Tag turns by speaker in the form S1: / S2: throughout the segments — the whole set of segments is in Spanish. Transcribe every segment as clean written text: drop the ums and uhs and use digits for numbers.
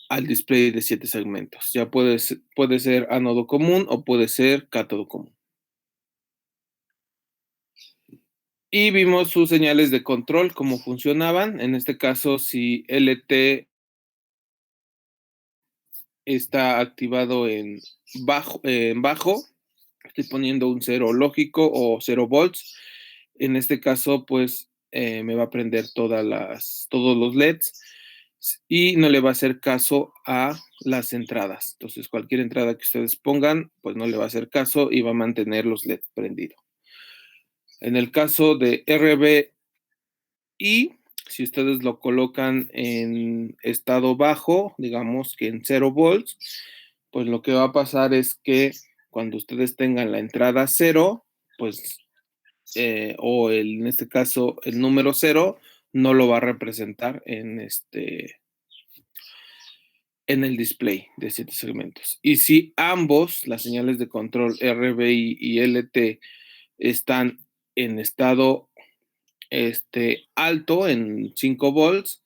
S1: al display de 7 segmentos. Ya puede ser ánodo común o puede ser cátodo común. Y vimos sus señales de control, cómo funcionaban. En este caso, si LT está activado en bajo, estoy poniendo un 0 lógico o 0 volts. En este caso, pues me va a prender todos los LEDs y no le va a hacer caso a las entradas. Entonces, cualquier entrada que ustedes pongan, pues no le va a hacer caso y va a mantener los LEDs prendidos. En el caso de RBI, si ustedes lo colocan en estado bajo, digamos que en 0 volts, pues lo que va a pasar es que cuando ustedes tengan la entrada 0, pues, en este caso, el número 0 no lo va a representar en el display de 7 segmentos. Y si ambos, las señales de control RBI y LT, están en estado alto, en 5 volts,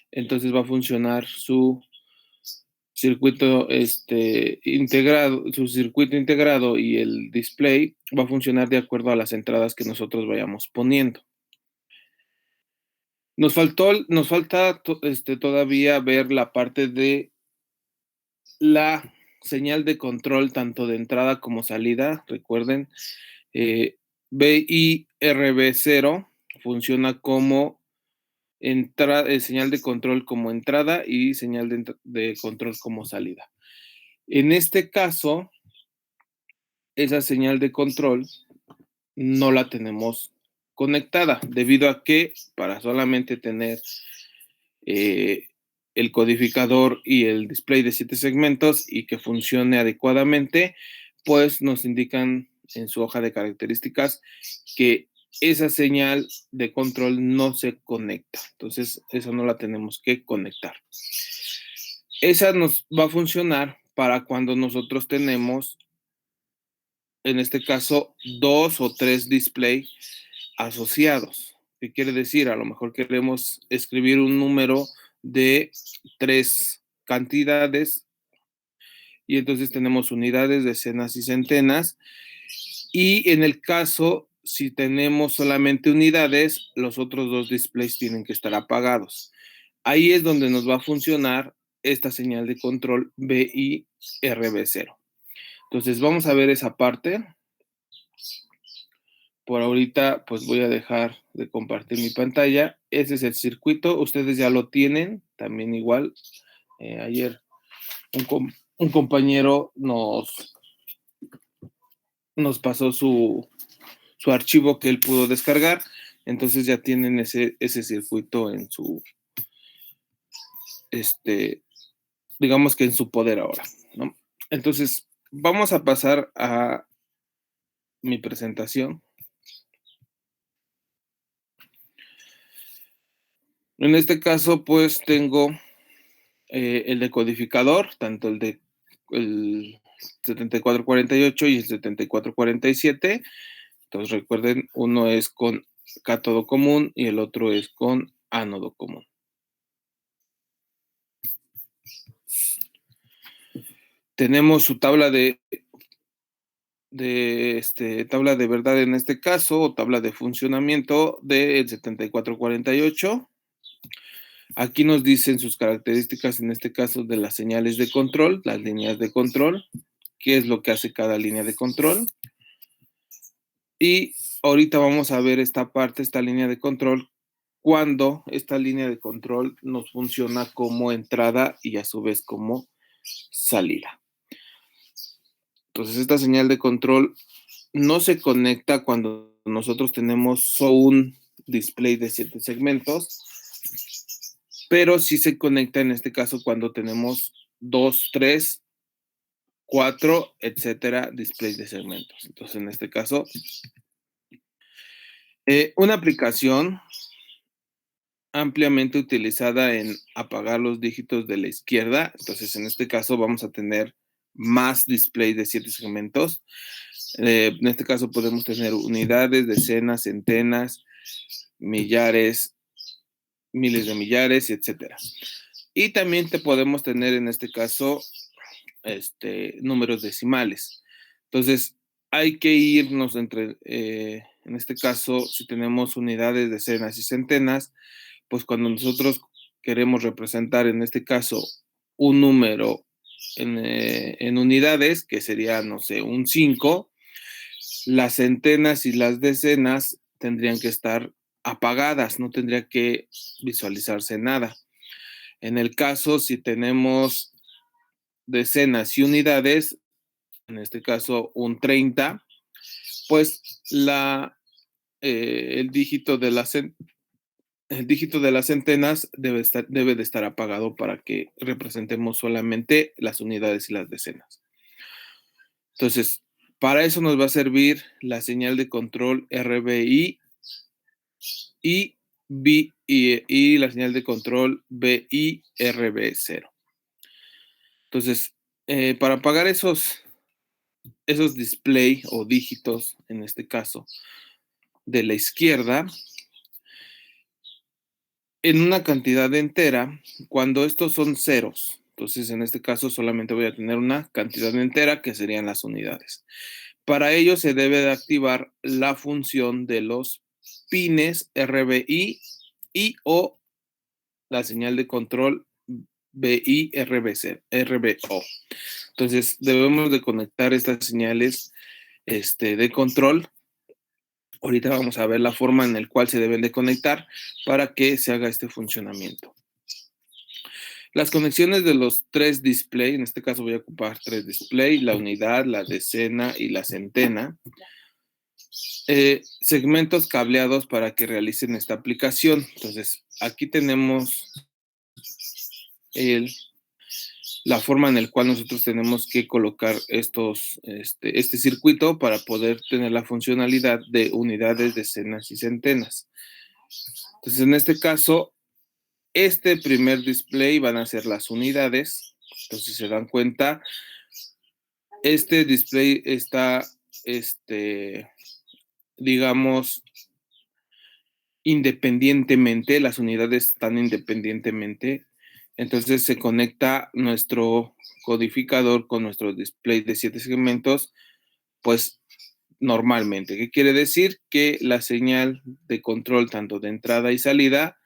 S1: entonces va a funcionar su circuito integrado y el display va a funcionar de acuerdo a las entradas que nosotros vayamos poniendo. Nos falta todavía ver la parte de la señal de control tanto de entrada como salida. Recuerden, BIRB0 funciona como señal de control como entrada y señal de control como salida. En este caso, esa señal de control no la tenemos conectada, debido a que para solamente tener el codificador y el display de 7 segmentos y que funcione adecuadamente, pues nos indican en su hoja de características que esa señal de control no se conecta. Entonces, esa no la tenemos que conectar. Esa nos va a funcionar para cuando nosotros tenemos, en este caso, 2 o 3 displays asociados. ¿Qué quiere decir? A lo mejor queremos escribir un número de 3 cantidades y entonces tenemos unidades, decenas y centenas. Y en el caso, si tenemos solamente unidades, los otros 2 displays tienen que estar apagados. Ahí es donde nos va a funcionar esta señal de control BIRB0. Entonces vamos a ver esa parte. Por ahorita, pues voy a dejar de compartir mi pantalla. Ese es el circuito. Ustedes ya lo tienen. También igual. Ayer un compañero nos pasó su archivo que él pudo descargar. Entonces ya tienen ese circuito en su, digamos que en su poder ahora, ¿no? Entonces, vamos a pasar a mi presentación. En este caso, pues tengo el decodificador, tanto el 7448 y el 7447. Entonces recuerden, uno es con cátodo común y el otro es con ánodo común. Tenemos su tabla tabla de verdad en este caso, o tabla de funcionamiento del 7448. Aquí nos dicen sus características, en este caso, de las señales de control, las líneas de control, qué es lo que hace cada línea de control. Y ahorita vamos a ver esta línea de control, cuando esta línea de control nos funciona como entrada y a su vez como salida. Entonces, esta señal de control no se conecta cuando nosotros tenemos un display de 7 segmentos, pero sí se conecta en este caso cuando tenemos 2, 3, 4, etcétera, displays de segmentos. Entonces, en este caso, una aplicación ampliamente utilizada en apagar los dígitos de la izquierda. Entonces, en este caso, vamos a tener más display de 7 segmentos. En este caso, podemos tener unidades, decenas, centenas, millares, miles de millares, etcétera. Y también te podemos tener en este caso números decimales. Entonces, hay que irnos entre, en este caso, si tenemos unidades, decenas y centenas, pues cuando nosotros queremos representar, en este caso, un número en unidades, que sería, no sé, un 5, las centenas y las decenas tendrían que estar apagadas, no tendría que visualizarse nada. En el caso, si tenemos decenas y unidades, en este caso un 30, pues el dígito de las centenas debe de estar apagado para que representemos solamente las unidades y las decenas. Entonces, para eso nos va a servir la señal de control RBI y la señal de control BI-RB0. Entonces, para apagar esos display o dígitos, en este caso, de la izquierda, en una cantidad entera, cuando estos son ceros, entonces en este caso solamente voy a tener una cantidad entera que serían las unidades. Para ello se debe de activar la función de los pines RBI y o la señal de control BI-RBO. Entonces debemos de conectar estas señales de control. Ahorita vamos a ver la forma en la cual se deben de conectar para que se haga este funcionamiento. Las conexiones de los 3 display, en este caso voy a ocupar 3 display, la unidad, la decena y la centena. Segmentos cableados para que realicen esta aplicación. Entonces, aquí tenemos la forma en la cual nosotros tenemos que colocar este circuito para poder tener la funcionalidad de unidades, decenas y centenas. Entonces, en este caso, este primer display van a ser las unidades. Entonces, si se dan cuenta, este display está, digamos, independientemente, las unidades están independientemente. Entonces se conecta nuestro codificador con nuestro display de 7 segmentos, pues normalmente. ¿Qué quiere decir? Que la señal de control tanto de entrada y salida,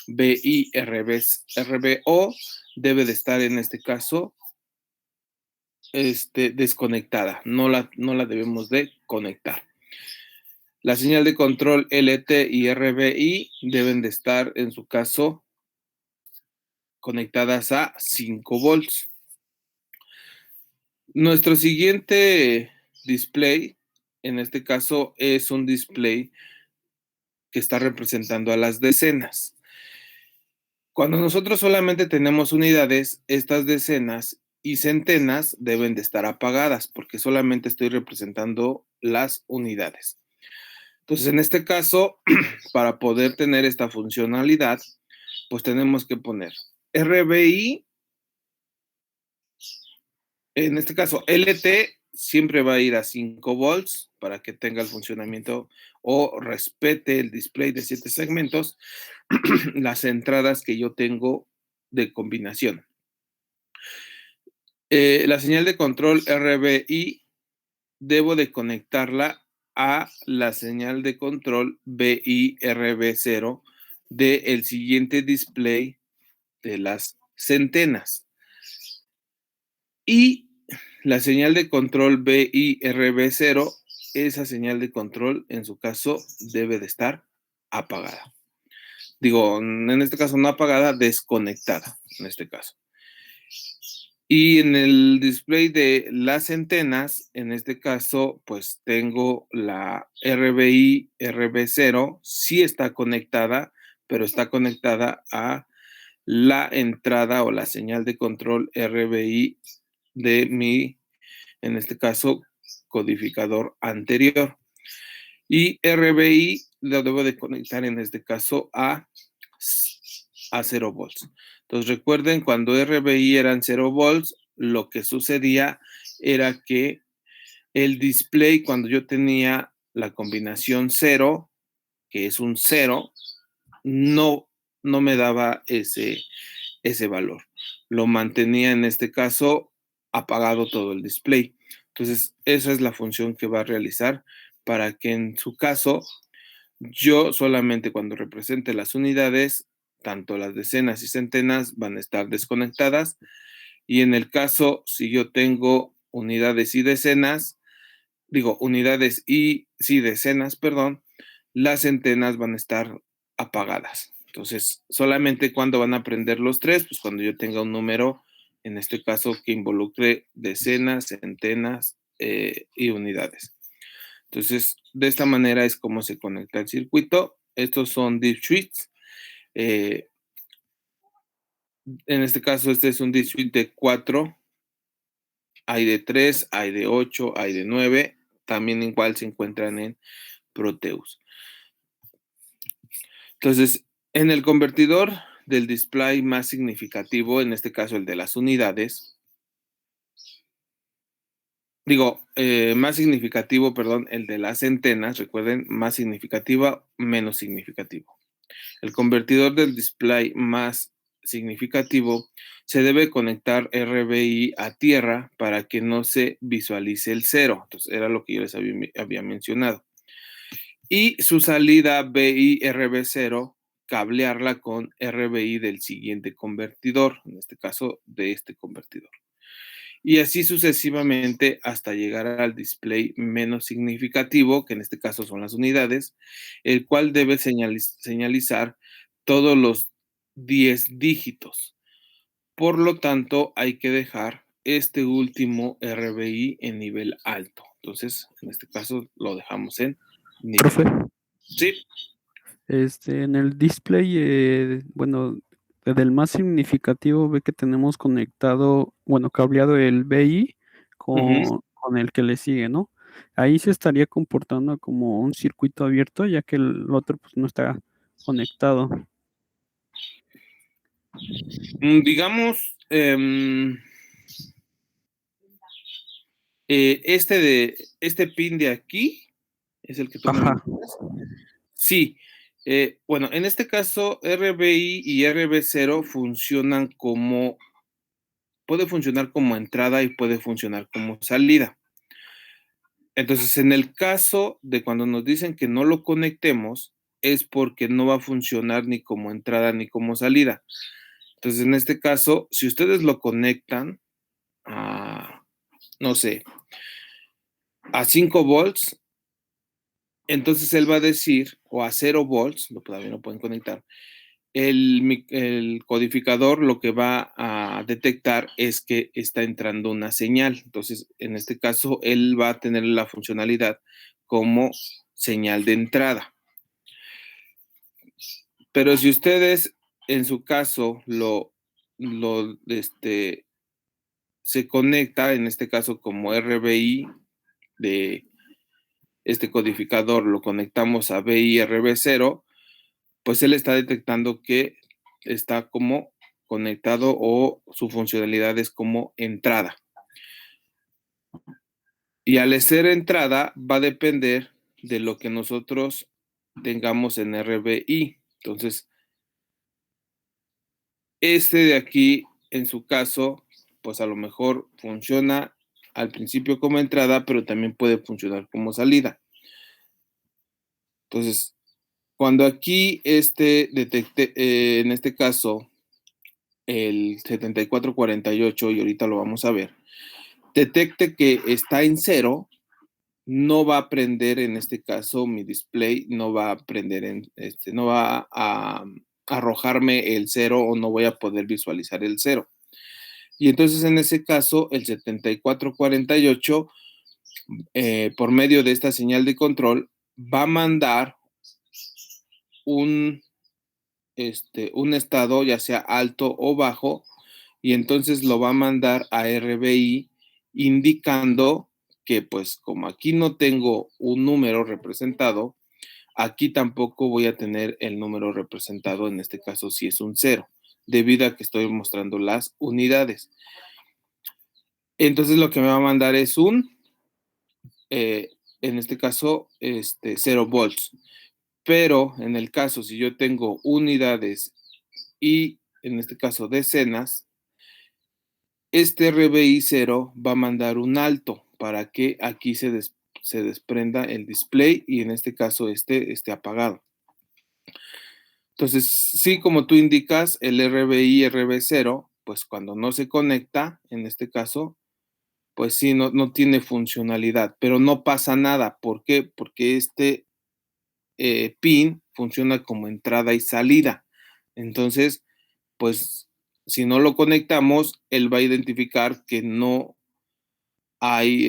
S1: BI, RBO, debe de estar en este caso desconectada. No la debemos de conectar. La señal de control LT y RBI deben de estar, en su caso, conectadas a 5 volts. Nuestro siguiente display, en este caso, es un display que está representando a las decenas. Cuando nosotros solamente tenemos unidades, estas decenas y centenas deben de estar apagadas porque solamente estoy representando las unidades. Entonces, en este caso, para poder tener esta funcionalidad, pues tenemos que poner RBI, en este caso LT, siempre va a ir a 5 volts para que tenga el funcionamiento o respete el display de 7 segmentos, las entradas que yo tengo de combinación. La señal de control RBI debo de conectarla a la señal de control BI-RB0 del siguiente display de las centenas. Y la señal de control BI-RB0, esa señal de control, en su caso, debe de estar apagada. Digo, en este caso no apagada, desconectada, en este caso. Y en el display de las centenas, en este caso, pues tengo la RBI, RB0, sí está conectada, pero está conectada a la entrada o la señal de control RBI de mi, en este caso, codificador anterior. Y RBI lo debo de conectar en este caso a 0 volts. Entonces recuerden, cuando RBI eran 0 volts, lo que sucedía era que el display, cuando yo tenía la combinación 0, que es un 0, no me daba ese valor. Lo mantenía en este caso apagado todo el display. Entonces, esa es la función que va a realizar para que en su caso yo solamente cuando represente las unidades, tanto las decenas y centenas van a estar desconectadas. Y en el caso, si yo tengo unidades y decenas, unidades y sí, decenas, perdón, las centenas van a estar apagadas. Entonces, solamente cuando van a prender los tres, pues cuando yo tenga un número, en este caso, que involucre decenas, centenas y unidades. Entonces, de esta manera es como se conecta el circuito. Estos son deep switches. En este caso, este es un deep switch de 4. Hay de 3, hay de 8, hay de 9. También igual se encuentran en Proteus. Entonces, en el convertidor del display más significativo, en este caso el de las unidades, más significativo, perdón, el de las centenas, recuerden, más significativa, menos significativo. El convertidor del display más significativo se debe conectar RBI a tierra para que no se visualice el cero. Entonces, era lo que yo les había mencionado. Y su salida BI RB0, cablearla con RBI del siguiente convertidor, en este caso de este convertidor. Y así sucesivamente hasta llegar al display menos significativo, que en este caso son las unidades, el cual debe señalizar todos los 10 dígitos. Por lo tanto, hay que dejar este último RBI en nivel alto. Entonces, en este caso lo dejamos en nivel.
S2: Profe,
S1: Sí.
S2: en el display, bueno, del más significativo ve que tenemos conectado, bueno, cableado el BI
S1: Uh-huh.
S2: con el que le sigue, ¿no? Ahí se estaría comportando como un circuito abierto, ya que el otro pues no está conectado.
S1: Digamos, este pin de aquí es el que tú me
S2: Ajá,
S1: mencionas. Sí, bueno, en este caso RBI y RB0 puede funcionar como entrada y puede funcionar como salida. Entonces, en el caso de cuando nos dicen que no lo conectemos, es porque no va a funcionar ni como entrada ni como salida. Entonces, en este caso, si ustedes lo conectan a, no sé, a 5 volts, entonces él va a decir, o a 0 volts, todavía no pueden conectar, el codificador lo que va a detectar es que está entrando una señal. Entonces, en este caso, él va a tener la funcionalidad como señal de entrada. Pero si ustedes, en su caso, se conecta, en este caso como RBI de este codificador, lo conectamos a BI RB0, pues él está detectando que está como conectado o su funcionalidad es como entrada. Y al ser entrada va a depender de lo que nosotros tengamos en RBI. Entonces, este de aquí, en su caso, pues a lo mejor funciona al principio como entrada, pero también puede funcionar como salida. Entonces, cuando aquí detecte, en este caso, el 7448, y ahorita lo vamos a ver, detecte que está en cero, no va a prender, en este caso, mi display, no va a prender, no va a arrojarme el cero o no voy a poder visualizar el cero. Y entonces, en ese caso, el 7448, por medio de esta señal de control, va a mandar un, un estado, ya sea alto o bajo, y entonces lo va a mandar a RBI indicando que pues como aquí no tengo un número representado, aquí tampoco voy a tener el número representado, en este caso si es un cero, debido a que estoy mostrando las unidades. Entonces lo que me va a mandar es en este caso, 0 volts. Pero en el caso, si yo tengo unidades y en este caso decenas, este RBI 0 va a mandar un alto para que aquí se desprenda el display y en este caso esté apagado. Entonces, sí, como tú indicas, el RBI RB0, pues cuando no se conecta, en este caso, pues sí, no tiene funcionalidad, pero no pasa nada. ¿Por qué? Porque este pin funciona como entrada y salida. Entonces, pues si no lo conectamos, él va a identificar que no hay,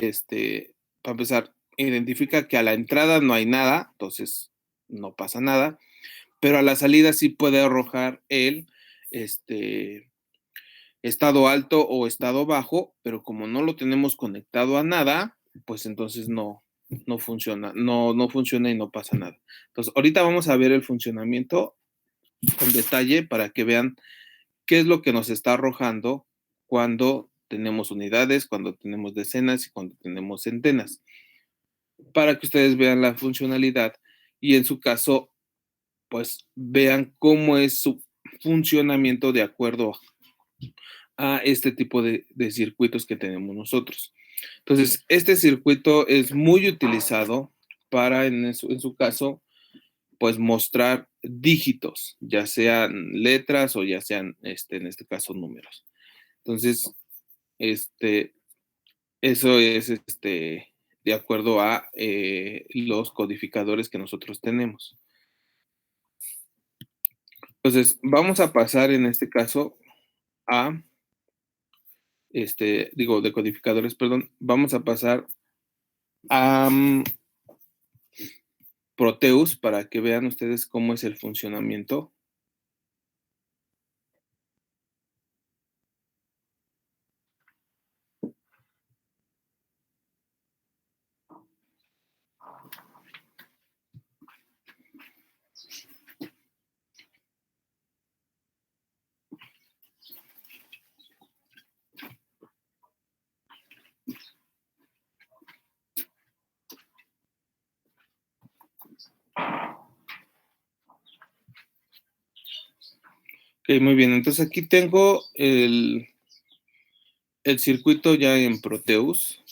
S1: para empezar, identifica que a la entrada no hay nada, entonces no pasa nada, pero a la salida sí puede arrojar el estado alto o estado bajo, pero como no lo tenemos conectado a nada, pues entonces no funciona, no funciona y no pasa nada. Entonces, ahorita vamos a ver el funcionamiento en detalle para que vean qué es lo que nos está arrojando cuando tenemos unidades, cuando tenemos decenas y cuando tenemos centenas, para que ustedes vean la funcionalidad y en su caso, pues vean cómo es su funcionamiento de acuerdo a este tipo de circuitos que tenemos nosotros. Entonces, este circuito es muy utilizado para, en su caso, pues mostrar dígitos, ya sean letras o ya sean, en este caso, números. Entonces, eso es, de acuerdo a los codificadores que nosotros tenemos. Entonces, vamos a pasar en este caso a, de codificadores, perdón, vamos a pasar a Proteus para que vean ustedes cómo es el funcionamiento. Ok, muy bien. Entonces aquí tengo el circuito ya en Proteus.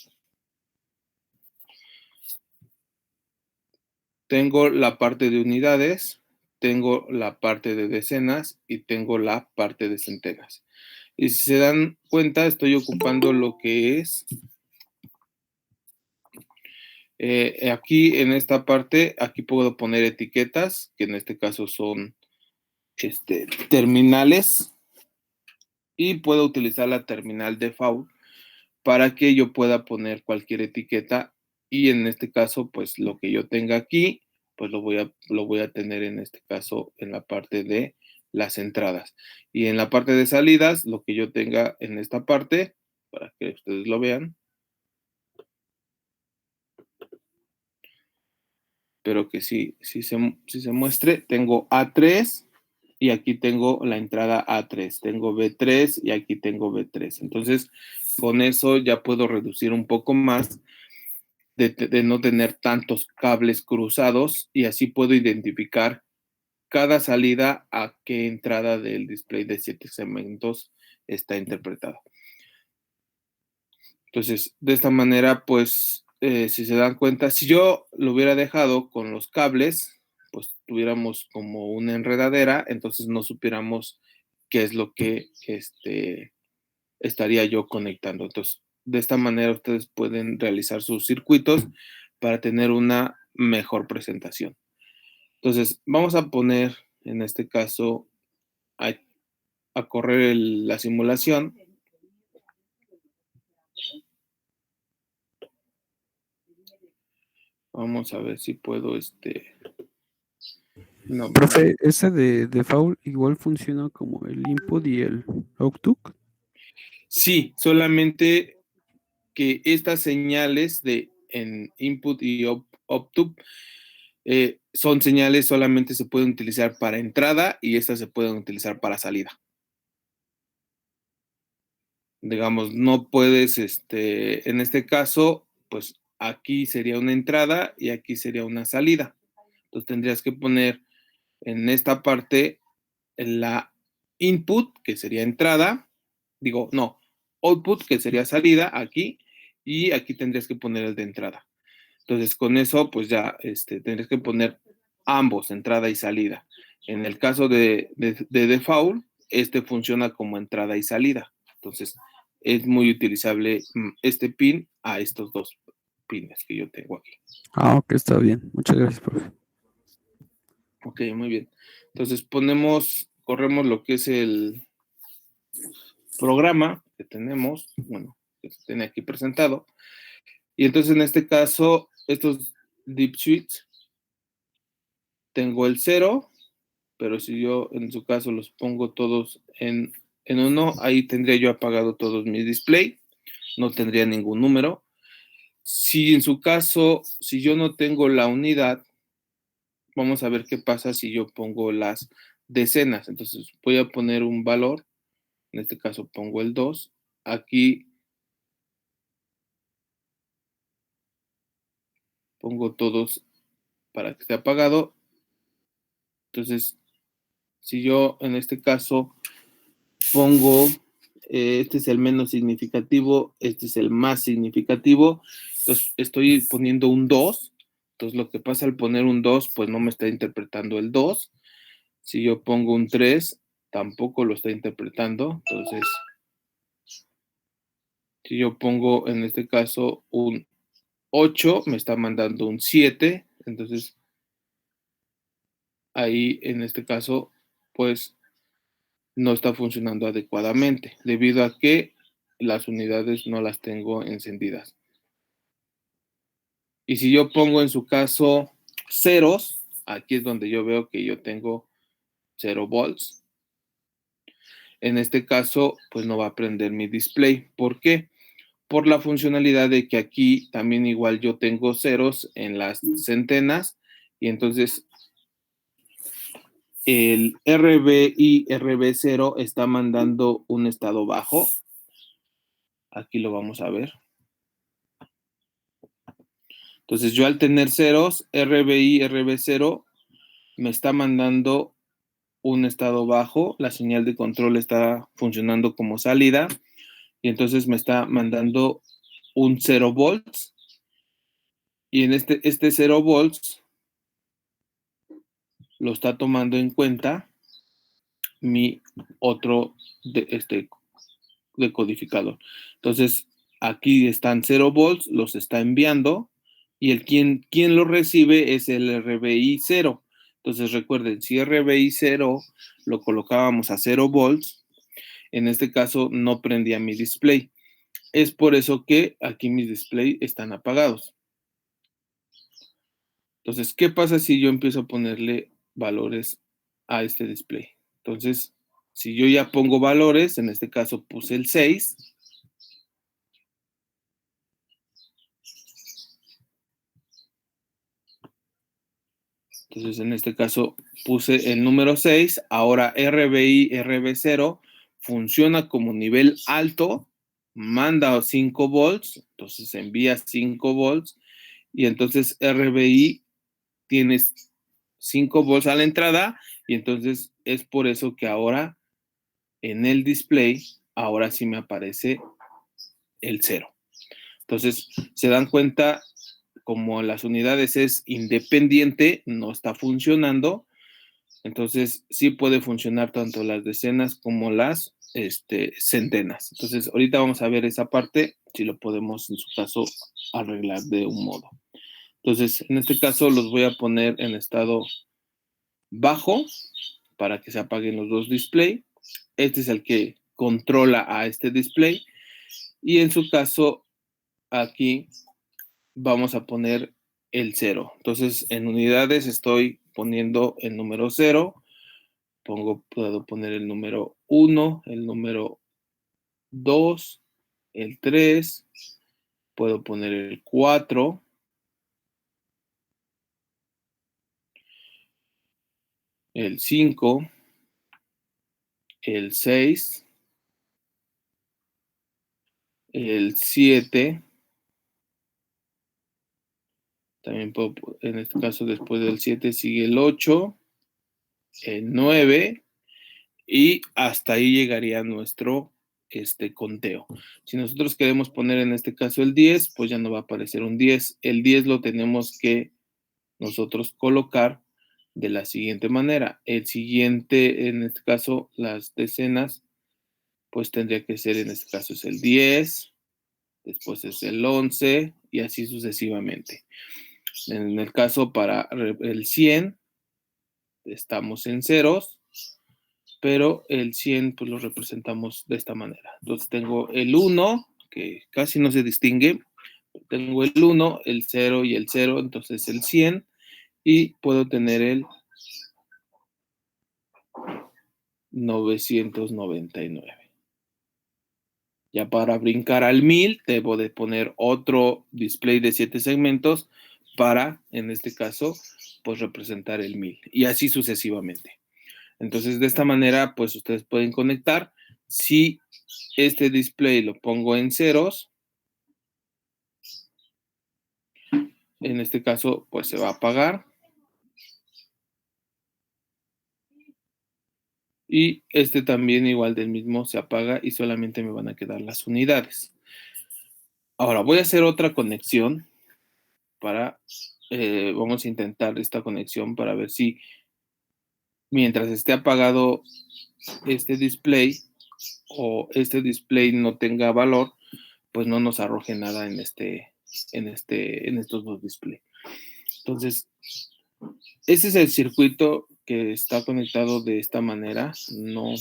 S1: Tengo la parte de unidades, tengo la parte de decenas y tengo la parte de centenas. Y si se dan cuenta, estoy ocupando lo que es aquí en esta parte, aquí puedo poner etiquetas, que en este caso son terminales, y puedo utilizar la terminal default para que yo pueda poner cualquier etiqueta y en este caso, pues lo que yo tenga aquí, pues lo voy a tener en este caso en la parte de las entradas. Y en la parte de salidas, lo que yo tenga en esta parte, para que ustedes lo vean, pero que sí se muestre, tengo A3 y aquí tengo la entrada A3, tengo B3 y aquí tengo B3. Entonces, con eso ya puedo reducir un poco más de no tener tantos cables cruzados y así puedo identificar cada salida a qué entrada del display de 7 segmentos está interpretada. Entonces, de esta manera, pues, si se dan cuenta, si yo lo hubiera dejado con los cables, pues tuviéramos como una enredadera, entonces no supiéramos qué es lo que estaría yo conectando. Entonces, de esta manera ustedes pueden realizar sus circuitos para tener una mejor presentación. Entonces, vamos a poner, en este caso, a correr la simulación. Vamos a ver si puedo, no.
S2: Profe, ese de default igual funciona como el input y el output.
S1: Sí, solamente que estas señales en input y output son señales solamente se pueden utilizar para entrada y estas se pueden utilizar para salida. Digamos, no puedes, en este caso, pues aquí sería una entrada y aquí sería una salida. Entonces tendrías que poner en esta parte la input, que sería entrada, digo, no, output, que sería salida aquí, y aquí tendrías que poner el de entrada. Entonces, con eso, pues ya tendrías que poner ambos, entrada y salida. En el caso de default, funciona como entrada y salida. Entonces, es muy utilizable este pin a estos dos pines que yo tengo aquí.
S2: Ah, ok, está bien. Muchas gracias, profe.
S1: Ok, muy bien. Entonces, corremos lo que es el programa que tenemos, bueno, que se tiene aquí presentado. Y entonces, en este caso, estos deep switch, tengo el 0, pero si yo en su caso los pongo todos en 1, ahí tendría yo apagado todos mis display, no tendría ningún número. Si en su caso, si yo no tengo la unidad, vamos a ver qué pasa si yo pongo las decenas. Entonces voy a poner un valor, en este caso pongo el 2, aquí pongo todos para que esté apagado. Entonces, si yo en este caso pongo, este es el menos significativo, este es el más significativo, entonces estoy poniendo un 2, entonces lo que pasa al poner un 2, pues no me está interpretando el 2. Si yo pongo un 3, tampoco lo está interpretando. Entonces, si yo pongo en este caso un 8, me está mandando un 7. Entonces, ahí en este caso, pues no está funcionando adecuadamente, debido a que las unidades no las tengo encendidas. Y si yo pongo en su caso ceros, aquí es donde yo veo que yo tengo 0 volts. En este caso, pues no va a prender mi display. ¿Por qué? Por la funcionalidad de que aquí también igual yo tengo ceros en las centenas, y entonces el RB RB0 está mandando un estado bajo. Aquí lo vamos a ver. Entonces yo al tener ceros, RB0 me está mandando un estado bajo, la señal de control está funcionando como salida, y entonces me está mandando un 0 volts, y en este 0 volts lo está tomando en cuenta mi otro decodificador. Entonces, aquí están 0 volts, los está enviando, y quien lo recibe es el RBI 0. Entonces, recuerden, si RBI 0 lo colocábamos a 0 volts, en este caso no prendía mi display. Es por eso que aquí mis displays están apagados. Entonces, ¿qué pasa si yo empiezo a ponerle valores a este display? Entonces, si yo ya pongo valores, en este caso puse el 6. Entonces, en este caso puse el número 6. Ahora RBI RB0 funciona como nivel alto, manda 5 volts, entonces envía 5 volts, y entonces RBI tiene 5 volts a la entrada, y entonces es por eso que ahora en el display, ahora sí me aparece el 0. Entonces, se dan cuenta, como las unidades es independiente, no está funcionando. Entonces, sí puede funcionar tanto las decenas como las centenas. Entonces, ahorita vamos a ver esa parte, si lo podemos, en su caso, arreglar de un modo. Entonces, en este caso, los voy a poner en estado bajo para que se apaguen los dos display. Este es el que controla a este display. Y en su caso, aquí vamos a poner el 0. Entonces, en unidades estoy poniendo el número 0. Puedo poner el número 1, el número 2, el 3, puedo poner el 4, el 5, el 6, el 7, también puedo, en este caso después del 7 sigue el 8, el 9, y hasta ahí llegaría nuestro conteo. Si nosotros queremos poner en este caso el 10, pues ya no va a aparecer un 10. El 10 lo tenemos que nosotros colocar de la siguiente manera. El siguiente, en este caso, las decenas, pues tendría que ser, en este caso es el 10, después es el 11 y así sucesivamente. En el caso para el 100, estamos en ceros, pero el 100 pues lo representamos de esta manera. Entonces tengo el 1, que casi no se distingue, tengo el 1, el 0 y el 0, entonces el 100, y puedo tener el 999. Ya para brincar al 1000, debo de poner otro display de 7 segmentos para, en este caso, pues representar el 1000 y así sucesivamente. Entonces, de esta manera, pues ustedes pueden conectar. Si este display lo pongo en ceros, en este caso, pues se va a apagar. Y este también igual del mismo se apaga y solamente me van a quedar las unidades. Ahora voy a hacer otra conexión para, vamos a intentar esta conexión para ver si mientras esté apagado este display o este display no tenga valor, pues no nos arroje nada en estos dos displays. Entonces, ese es el circuito que está conectado de esta manera. No.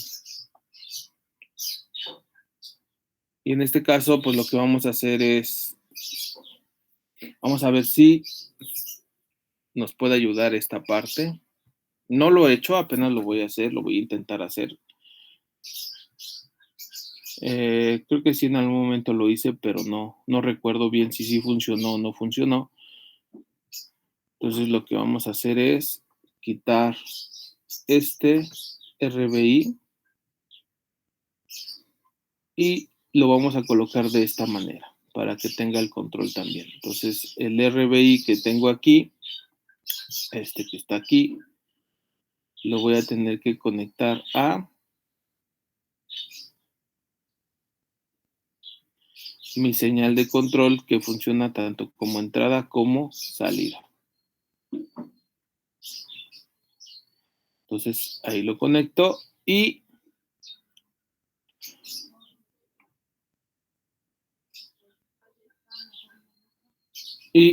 S1: Y en este caso, pues lo que vamos a hacer es, vamos a ver si nos puede ayudar esta parte. No lo he hecho, apenas lo voy a hacer, lo voy a intentar hacer. Creo que sí en algún momento lo hice, pero no recuerdo bien si sí funcionó o no funcionó. Entonces lo que vamos a hacer es quitar este RBI y lo vamos a colocar de esta manera para que tenga el control también. Entonces el RBI que tengo aquí, este que está aquí, lo voy a tener que conectar a mi señal de control que funciona tanto como entrada como salida. Entonces ahí lo conecto y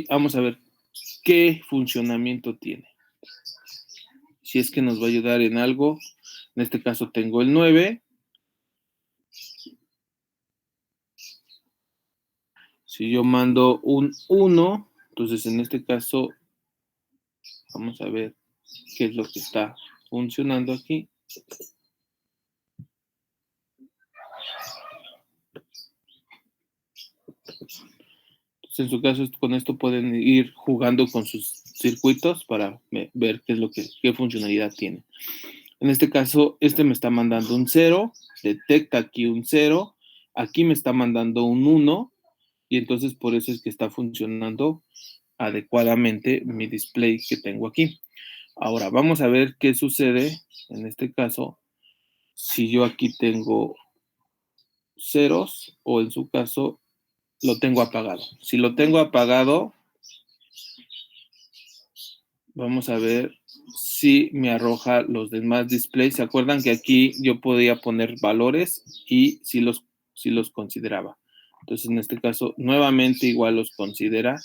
S1: vamos a ver qué funcionamiento tiene. Si es que nos va a ayudar en algo. En este caso tengo el 9. Si yo mando un 1, entonces en este caso vamos a ver qué es lo que está funcionando aquí. Entonces, en su caso, con esto pueden ir jugando con sus circuitos para ver qué funcionalidad tiene. En este caso, este me está mandando un 0, detecta aquí un 0, aquí me está mandando un 1, y entonces por eso es que está funcionando adecuadamente mi display que tengo aquí. Ahora, vamos a ver qué sucede en este caso si yo aquí tengo ceros o en su caso lo tengo apagado. Si lo tengo apagado, vamos a ver si me arroja los demás displays. ¿Se acuerdan que aquí yo podía poner valores y si los consideraba? Entonces, en este caso, nuevamente igual los considera.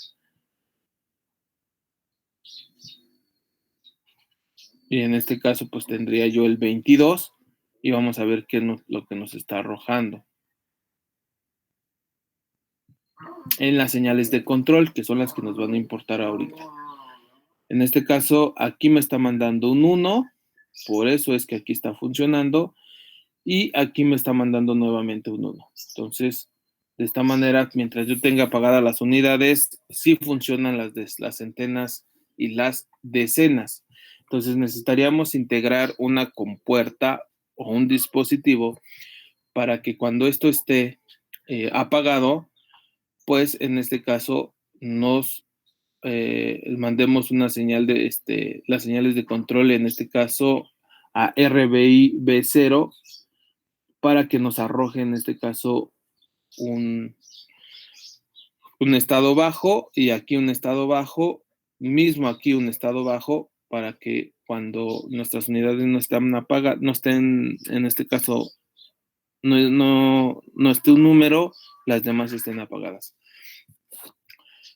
S1: Y en este caso, pues tendría yo el 22 y vamos a ver lo que nos está arrojando. En las señales de control, que son las que nos van a importar ahorita. En este caso, aquí me está mandando un 1, por eso es que aquí está funcionando, y aquí me está mandando nuevamente un 1. Entonces, de esta manera, mientras yo tenga apagadas las unidades, sí funcionan las centenas y las decenas. Entonces, necesitaríamos integrar una compuerta o un dispositivo para que cuando esto esté apagado, pues en este caso nos mandemos una señal las señales de control, en este caso a RBI B0 para que nos arroje en este caso un estado bajo y aquí un estado bajo, mismo aquí un estado bajo para que cuando nuestras unidades no están apagadas, no estén, en este caso, no esté un número, las demás estén apagadas.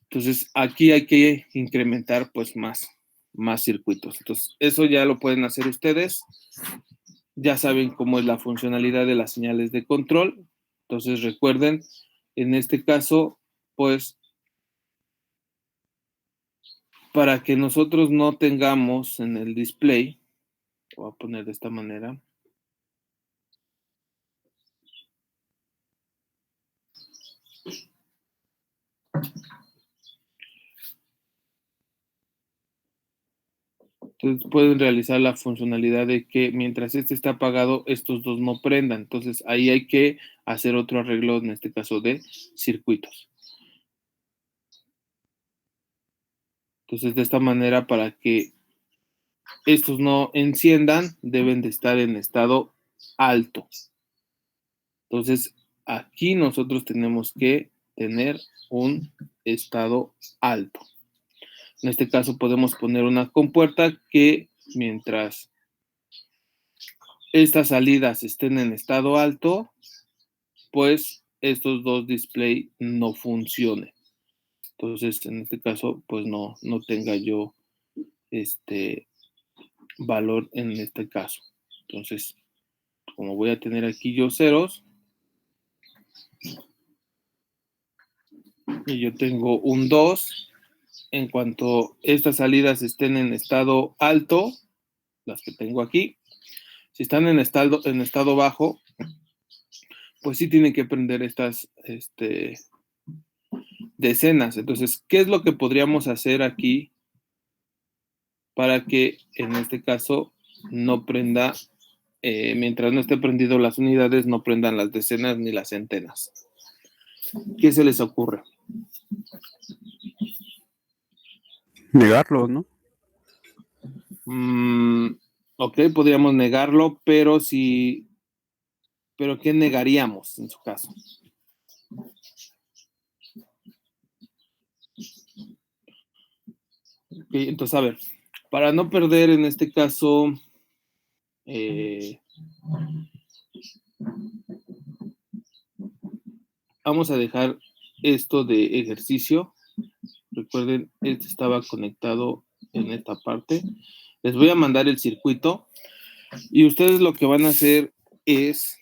S1: Entonces aquí hay que incrementar pues más circuitos. Entonces eso ya lo pueden hacer ustedes. Ya saben cómo es la funcionalidad de las señales de control. Entonces recuerden, en este caso, pues para que nosotros no tengamos en el display, voy a poner de esta manera. Entonces pueden realizar la funcionalidad de que mientras este está apagado, estos dos no prendan. Entonces ahí hay que hacer otro arreglo, en este caso de circuitos. Entonces de esta manera, para que estos no enciendan, deben de estar en estado alto. Entonces aquí nosotros tenemos que tener un estado alto. En este caso podemos poner una compuerta que mientras estas salidas estén en estado alto, pues estos dos display no funcionen. Entonces, en este caso, pues no tenga yo valor en este caso. Entonces, como voy a tener aquí yo ceros, y yo tengo un 2, en cuanto estas salidas estén en estado alto, las que tengo aquí, si están en estado bajo, pues sí tienen que prender estas decenas. Entonces, ¿qué es lo que podríamos hacer aquí para que en este caso no prenda, mientras no esté prendido las unidades, no prendan las decenas ni las centenas? ¿Qué se les ocurre?
S2: Negarlo, ¿no?
S1: Ok, podríamos negarlo, pero ¿qué negaríamos en su caso? Okay, entonces, a ver, para no perder en este caso, vamos a dejar esto de ejercicio. Recuerden, este estaba conectado en esta parte. Les voy a mandar el circuito y ustedes lo que van a hacer es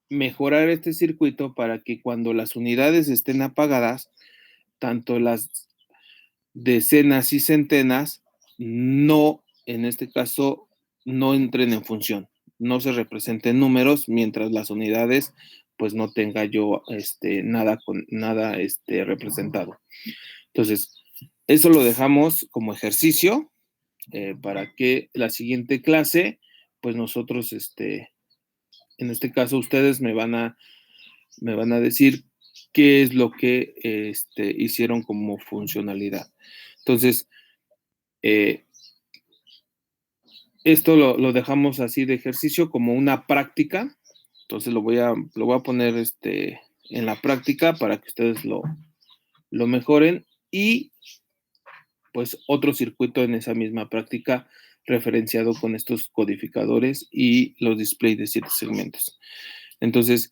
S1: mejorar este circuito para que cuando las unidades estén apagadas, tanto las decenas y centenas no, en este caso, no entren en función, no se representen números mientras las unidades pues no tenga yo nada representado. Entonces, eso lo dejamos como ejercicio para que la siguiente clase, pues nosotros, en este caso, ustedes me van a decir qué es lo que hicieron como funcionalidad. Entonces, esto lo dejamos así de ejercicio como una práctica. Entonces lo voy a poner en la práctica para que ustedes lo mejoren y pues otro circuito en esa misma práctica referenciado con estos codificadores y los displays de 7 segmentos. Entonces,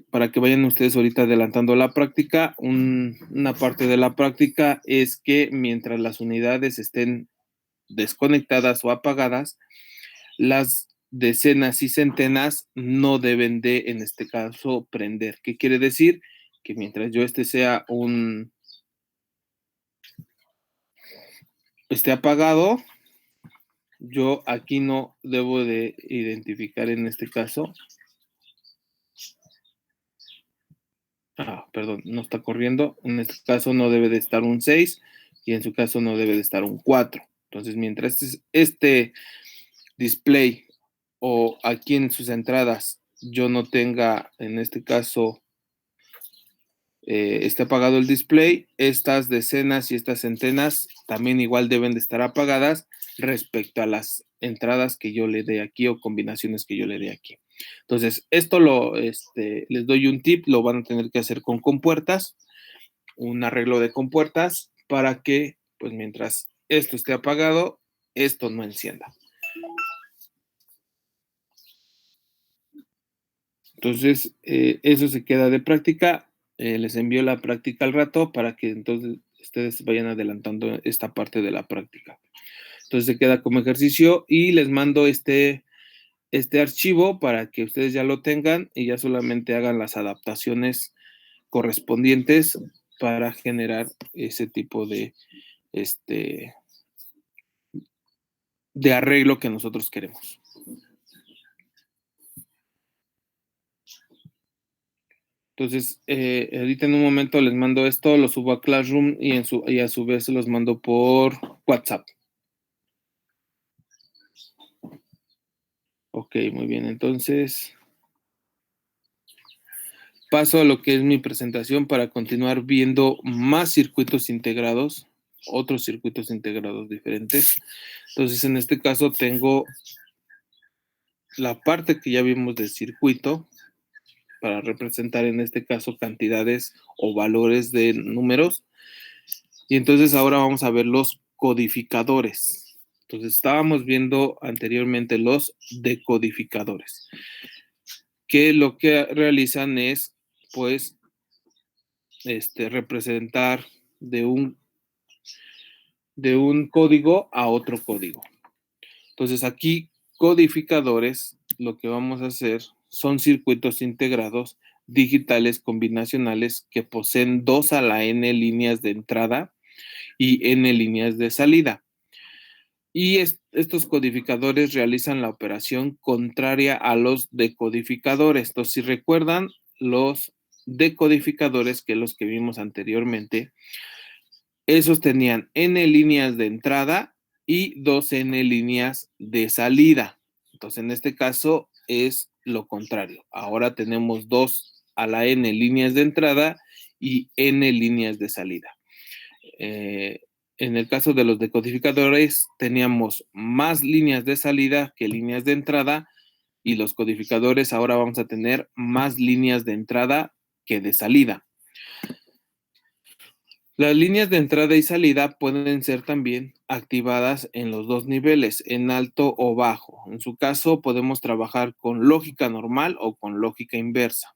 S1: para que vayan ustedes ahorita adelantando la práctica, una parte de la práctica es que mientras las unidades estén desconectadas o apagadas, las decenas y centenas no deben de, en este caso, prender. ¿Qué quiere decir? Que mientras yo sea esté apagado, yo aquí no debo de identificar en este caso. Perdón, no está corriendo. En este caso no debe de estar un 6 y en su caso no debe de estar un 4. Entonces, mientras este display o aquí en sus entradas yo no tenga, en este caso, esté apagado el display, estas decenas y estas centenas también igual deben de estar apagadas respecto a las entradas que yo le dé aquí o combinaciones que yo le dé aquí. Entonces, esto les doy un tip, lo van a tener que hacer con compuertas, un arreglo de compuertas para que, pues mientras esto esté apagado, esto no encienda. Entonces, eso se queda de práctica. Les envío la práctica al rato para que entonces ustedes vayan adelantando esta parte de la práctica. Entonces se queda como ejercicio y les mando este archivo para que ustedes ya lo tengan y ya solamente hagan las adaptaciones correspondientes para generar ese tipo de arreglo que nosotros queremos. Entonces, ahorita en un momento les mando esto, lo subo a Classroom y a su vez se los mando por WhatsApp. Ok, muy bien. Entonces, paso a lo que es mi presentación para continuar viendo más circuitos integrados, otros circuitos integrados diferentes. Entonces, en este caso tengo la parte que ya vimos del circuito para representar en este caso cantidades o valores de números. Y entonces ahora vamos a ver los codificadores. Entonces estábamos viendo anteriormente los decodificadores, que lo que realizan es, pues, representar de un código a otro código. Entonces aquí codificadores, lo que vamos a hacer son circuitos integrados digitales combinacionales que poseen 2 a la n líneas de entrada y n líneas de salida. Y estos codificadores realizan la operación contraria a los decodificadores. Entonces, si recuerdan, los decodificadores, que los que vimos anteriormente, esos tenían n líneas de entrada y 2n líneas de salida. Entonces, en este caso es lo contrario. Ahora tenemos 2 a la n líneas de entrada y n líneas de salida. En el caso de los decodificadores, teníamos más líneas de salida que líneas de entrada, y los codificadores ahora vamos a tener más líneas de entrada que de salida. Las líneas de entrada y salida pueden ser también activadas en los dos niveles, en alto o bajo. En su caso, podemos trabajar con lógica normal o con lógica inversa.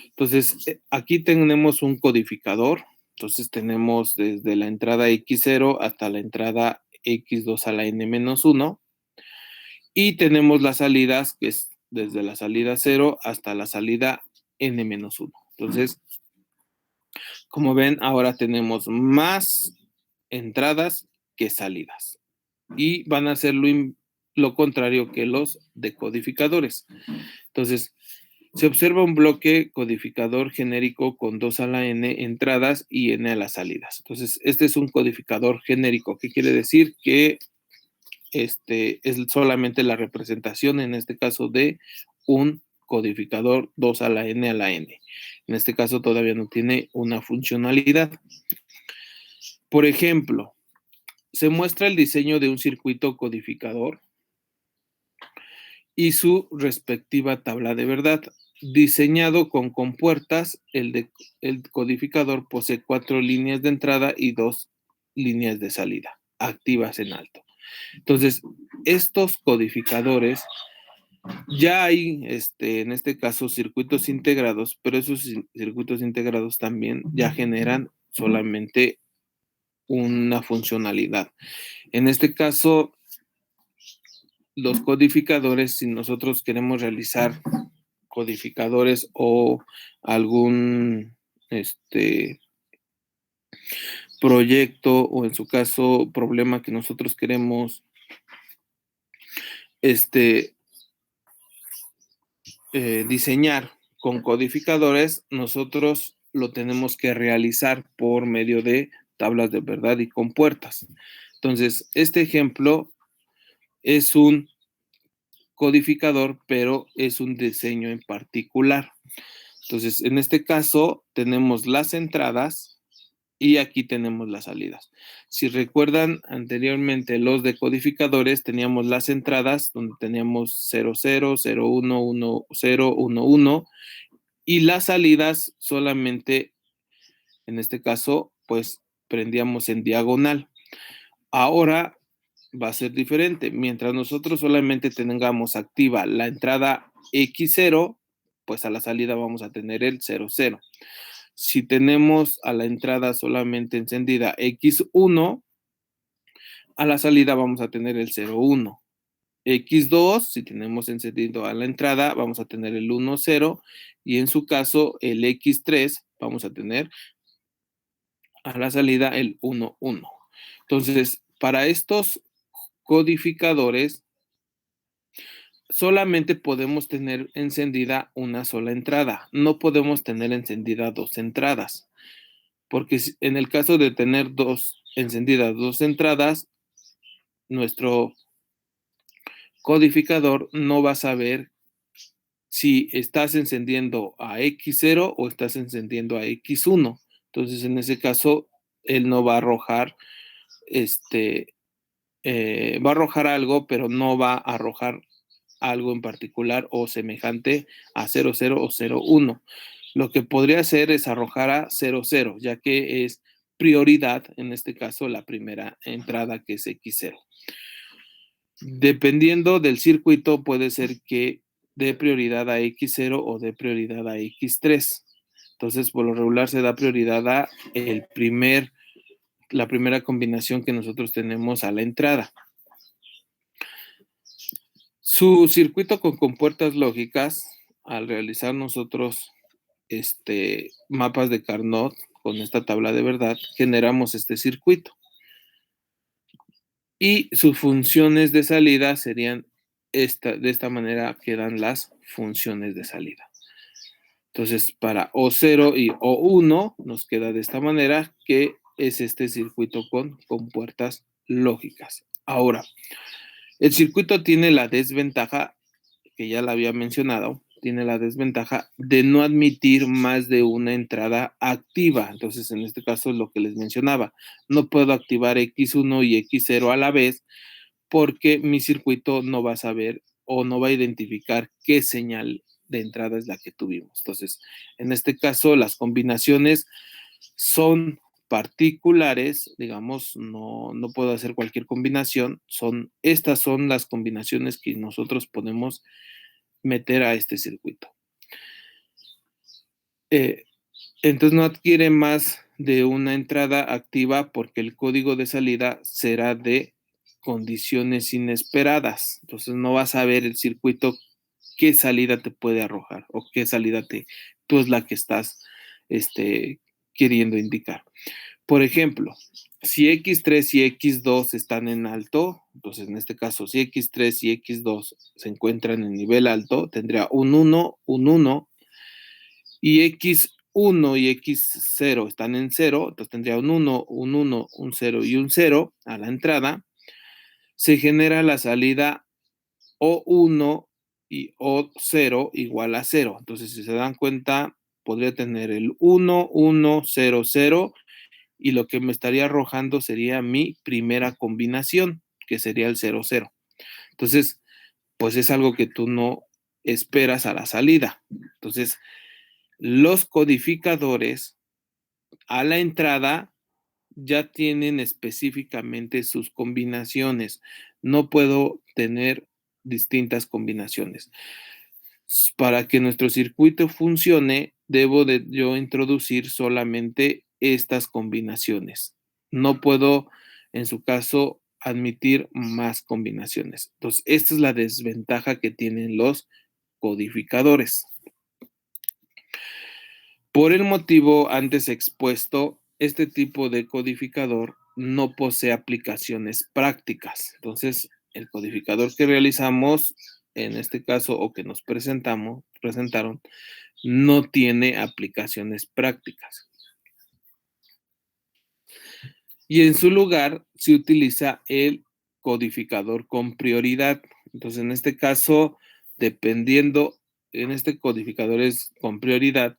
S1: Entonces, aquí tenemos un codificador. Entonces, tenemos desde la entrada X0 hasta la entrada X2 a la N-1. Y tenemos las salidas, que es desde la salida 0 hasta la salida N-1. Entonces, como ven, ahora tenemos más entradas que salidas. Y van a hacer lo contrario que los decodificadores. Entonces, se observa un bloque codificador genérico con 2 a la n entradas y n a las salidas. Entonces, este es un codificador genérico. ¿Qué quiere decir? Que es solamente la representación, en este caso, de un codificador 2 a la n a la n. En este caso todavía no tiene una funcionalidad. Por ejemplo, se muestra el diseño de un circuito codificador y su respectiva tabla de verdad. Diseñado con compuertas, el codificador posee 4 líneas de entrada y 2 líneas de salida, activas en alto. Entonces, estos codificadores, ya hay, en este caso, circuitos integrados, pero esos circuitos integrados también ya generan solamente una funcionalidad. En este caso, los codificadores, si nosotros queremos realizar codificadores o algún proyecto, o en su caso problema que nosotros queremos diseñar con codificadores, nosotros lo tenemos que realizar por medio de tablas de verdad y compuertas. Entonces, este ejemplo es un codificador, pero es un diseño en particular. Entonces, en este caso, tenemos las entradas y aquí tenemos las salidas. Si recuerdan anteriormente los decodificadores, teníamos las entradas donde teníamos 00, 01, 10, 11 y las salidas solamente, en este caso, pues prendíamos en diagonal. Ahora va a ser diferente. Mientras nosotros solamente tengamos activa la entrada X0, pues a la salida vamos a tener el 00. Si tenemos a la entrada solamente encendida X1, a la salida vamos a tener el 01. X2, si tenemos encendido a la entrada, vamos a tener el 10 y en su caso el X3 vamos a tener a la salida el 11. Entonces, para estos codificadores, solamente podemos tener encendida una sola entrada. No podemos tener encendida dos entradas. Porque en el caso de tener encendidas dos entradas, nuestro codificador no va a saber si estás encendiendo a X0 o estás encendiendo a X1. Entonces, en ese caso, él no va a arrojar, va a arrojar algo, pero no va a arrojar algo en particular o semejante a 00 o 01. Lo que podría hacer es arrojar a 00, ya que es prioridad, en este caso, la primera entrada que es X0. Dependiendo del circuito, puede ser que dé prioridad a X0 o dé prioridad a X3. Entonces, por lo regular se da prioridad a la primera combinación que nosotros tenemos a la entrada. Su circuito con compuertas lógicas, al realizar nosotros mapas de Carnot con esta tabla de verdad, generamos este circuito. Y sus funciones de salida serían de esta manera quedan las funciones de salida. Entonces, para O0 y O1 nos queda de esta manera, que es este circuito con compuertas lógicas. Ahora, el circuito tiene la desventaja, que ya la había mencionado, tiene la desventaja de no admitir más de una entrada activa. Entonces, en este caso es lo que les mencionaba. No puedo activar X1 y X0 a la vez porque mi circuito no va a saber o no va a identificar qué señal de entrada es la que tuvimos. Entonces, en este caso, las combinaciones son particulares, digamos, no puedo hacer cualquier combinación, estas son las combinaciones que nosotros podemos meter a este circuito. Entonces no adquiere más de una entrada activa porque el código de salida será de condiciones inesperadas. Entonces no vas a ver el circuito qué salida te puede arrojar o qué salida tú es la que estás queriendo indicar. Por ejemplo, si X3 y X2 están en alto, entonces en este caso, si X3 y X2 se encuentran en nivel alto, tendría un 1, un 1, y X1 y X0 están en 0, entonces tendría un 1, un 1, un 0 y un 0 a la entrada. Se genera la salida O1 y O0 igual a 0. Entonces, si se dan cuenta, podría tener el 1, 1, 0, 0 y lo que me estaría arrojando sería mi primera combinación, que sería el 0, 0. Entonces, pues es algo que tú no esperas a la salida. Entonces, los codificadores a la entrada ya tienen específicamente sus combinaciones. No puedo tener distintas combinaciones. Para que nuestro circuito funcione, debo de yo introducir solamente estas combinaciones. No puedo, en su caso, admitir más combinaciones. Entonces, esta es la desventaja que tienen los codificadores. Por el motivo antes expuesto, este tipo de codificador no posee aplicaciones prácticas. Entonces, el codificador que realizamos, en este caso, o que nos presentaron, no tiene aplicaciones prácticas. Y en su lugar se utiliza el codificador con prioridad. Entonces, en este caso, dependiendo, en este codificador es con prioridad,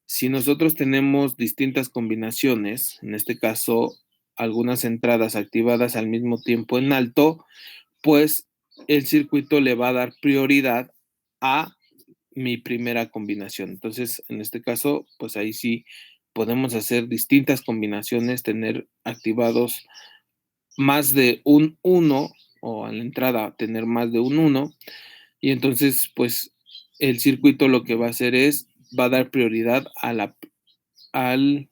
S1: Si nosotros tenemos distintas combinaciones, en este caso algunas entradas activadas al mismo tiempo en alto, pues el circuito le va a dar prioridad a mi primera combinación. Entonces, en este caso, pues ahí sí podemos hacer distintas combinaciones, tener activados más de un 1 o a la entrada tener más de un 1 y entonces pues el circuito lo que va a hacer es va a dar prioridad al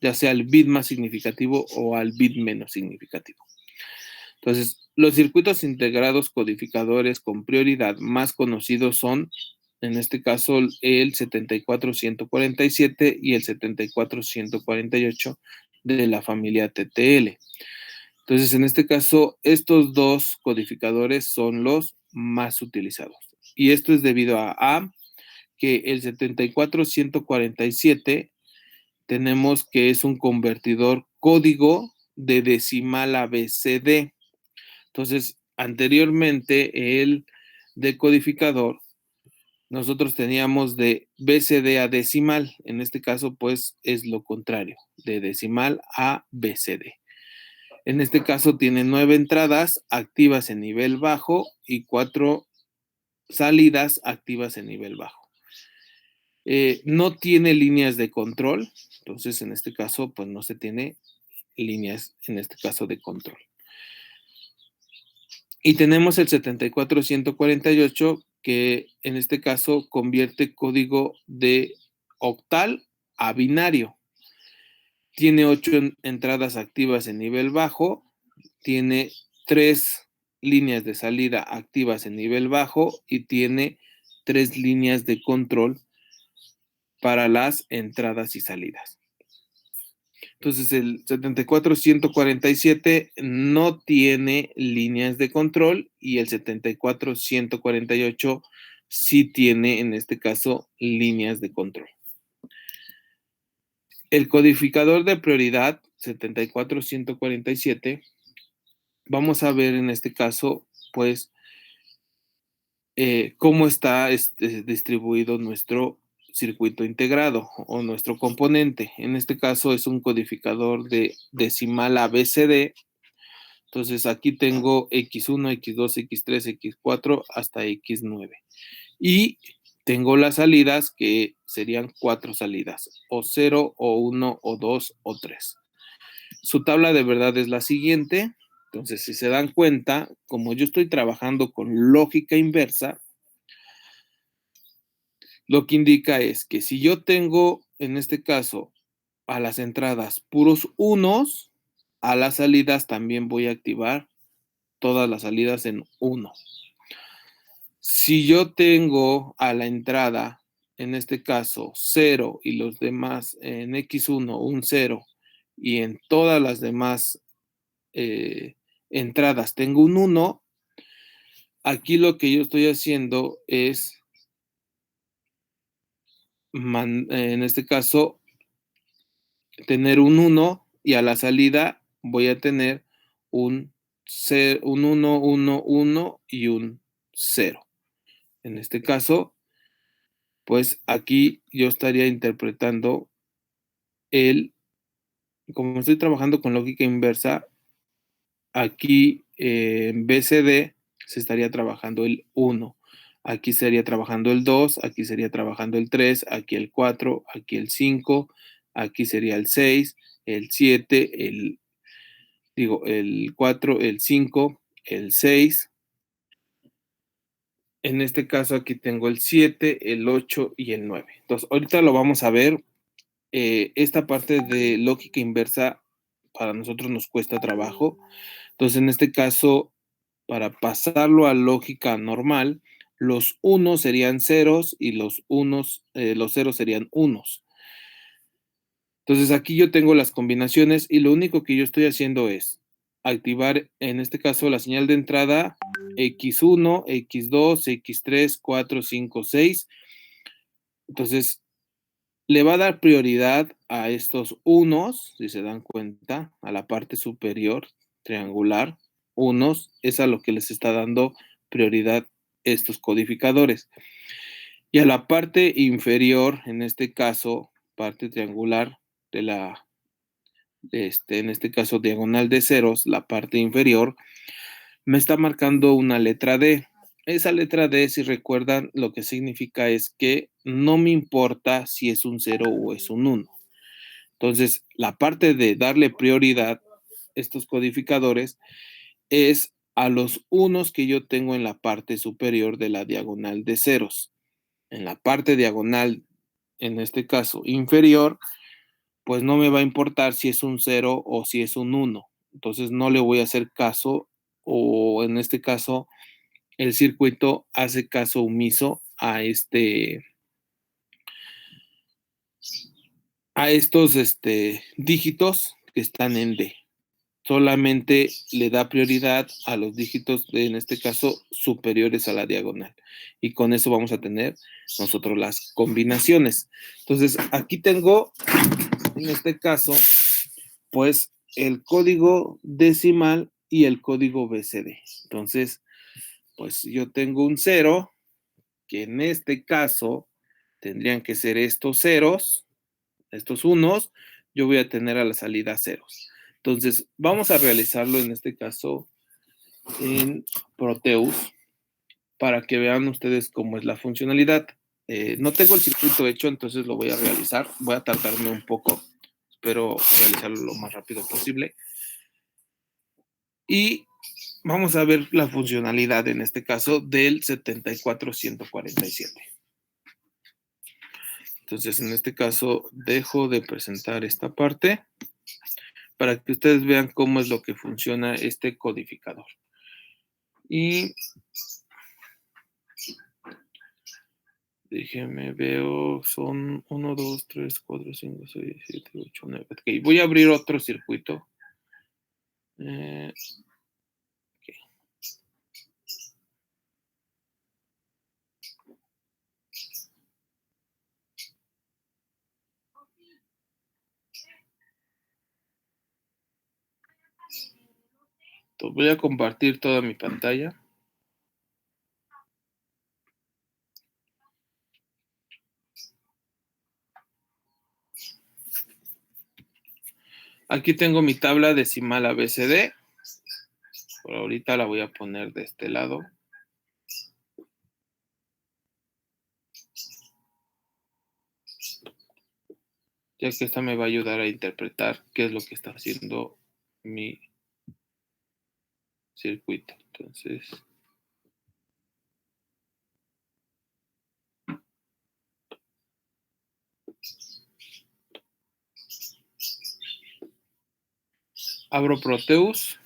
S1: ya sea al bit más significativo o al bit menos significativo. Entonces, los circuitos integrados codificadores con prioridad más conocidos son, en este caso, el 74147 y el 74148 de la familia TTL. Entonces, en este caso, estos dos codificadores son los más utilizados. Y esto es debido a que el 74147 tenemos que es un convertidor código de decimal ABCD. Entonces, anteriormente el decodificador, nosotros teníamos de BCD a decimal. En este caso, pues es lo contrario, de decimal a BCD. En este caso tiene 9 entradas activas en nivel bajo y 4 salidas activas en nivel bajo. No tiene líneas de control, entonces en este caso pues no se tiene líneas en este caso de control. Y tenemos el 74148 que en este caso convierte código de octal a binario. Tiene 8 entradas activas en nivel bajo, tiene 3 líneas de salida activas en nivel bajo y tiene 3 líneas de control para las entradas y salidas. Entonces el 74147 no tiene líneas de control y el 74148 sí tiene en este caso líneas de control. El codificador de prioridad 74147, vamos a ver en este caso pues cómo está distribuido nuestro circuito integrado o nuestro componente. En este caso es un codificador de decimal ABCD. Entonces aquí tengo X1, X2, X3, X4 hasta X9. Y tengo las salidas que serían 4 salidas, o 0, o 1, o 2, o 3. Su tabla de verdad es la siguiente. Entonces, si se dan cuenta, como yo estoy trabajando con lógica inversa, lo que indica es que si yo tengo, en este caso, a las entradas puros unos, a las salidas también voy a activar todas las salidas en 1. Si yo tengo a la entrada, en este caso, 0 y los demás en X1 un 0 y en todas las demás entradas tengo un 1, aquí lo que yo estoy haciendo es, en este caso, tener un 1 y a la salida voy a tener un 1, 1, 1 y un 0. En este caso, pues aquí yo estaría interpretando como estoy trabajando con lógica inversa, aquí en BCD se estaría trabajando el 1. Aquí sería trabajando el 2, aquí sería trabajando el 3, aquí el 4, aquí el 5, aquí sería el 6, el 7, el 4, el 5, el 6. En este caso aquí tengo el 7, el 8 y el 9. Entonces, ahorita lo vamos a ver. Esta parte de lógica inversa para nosotros nos cuesta trabajo. Entonces, en este caso, para pasarlo a lógica normal, los unos serían ceros y los ceros serían unos. Entonces, aquí yo tengo las combinaciones y lo único que yo estoy haciendo es activar, en este caso, la señal de entrada X1, X2, X3, 4, 5, 6. Entonces, le va a dar prioridad a estos unos, si se dan cuenta, a la parte superior triangular, unos, es a lo que les está dando prioridad estos codificadores. Y a la parte inferior, en este caso, parte triangular de la, en este caso diagonal de ceros, la parte inferior, me está marcando una letra D. Esa letra D, si recuerdan, lo que significa es que no me importa si es un 0 o es un 1. Entonces, la parte de darle prioridad a estos codificadores es a los unos que yo tengo en la parte superior de la diagonal de ceros. En la parte diagonal, en este caso inferior, pues no me va a importar si es un 0 o si es un 1. Entonces no le voy a hacer caso, o en este caso el circuito hace caso omiso a estos dígitos que están en D. Solamente le da prioridad a los dígitos, en este caso, superiores a la diagonal. Y con eso vamos a tener nosotros las combinaciones. Entonces, aquí tengo, en este caso, pues el código decimal y el código BCD. Entonces, pues yo tengo un 0, que en este caso tendrían que ser estos ceros, estos unos, yo voy a tener a la salida ceros. Entonces, vamos a realizarlo en este caso en Proteus para que vean ustedes cómo es la funcionalidad. No tengo el circuito hecho, entonces lo voy a realizar. Voy a tardarme un poco. Espero realizarlo lo más rápido posible. Y vamos a ver la funcionalidad en este caso del 74147. Entonces, en este caso, dejo de presentar esta parte para que ustedes vean cómo es lo que funciona este codificador. Y déjenme veo, son 1, 2, 3, 4, 5, 6, 7, 8, 9. Ok, voy a abrir otro circuito. Okay. Entonces voy a compartir toda mi pantalla. Aquí tengo mi tabla decimal ABCD. Por ahorita la voy a poner de este lado. Ya que esta me va a ayudar a interpretar qué es lo que está haciendo mi circuito. Entonces, abro Proteus.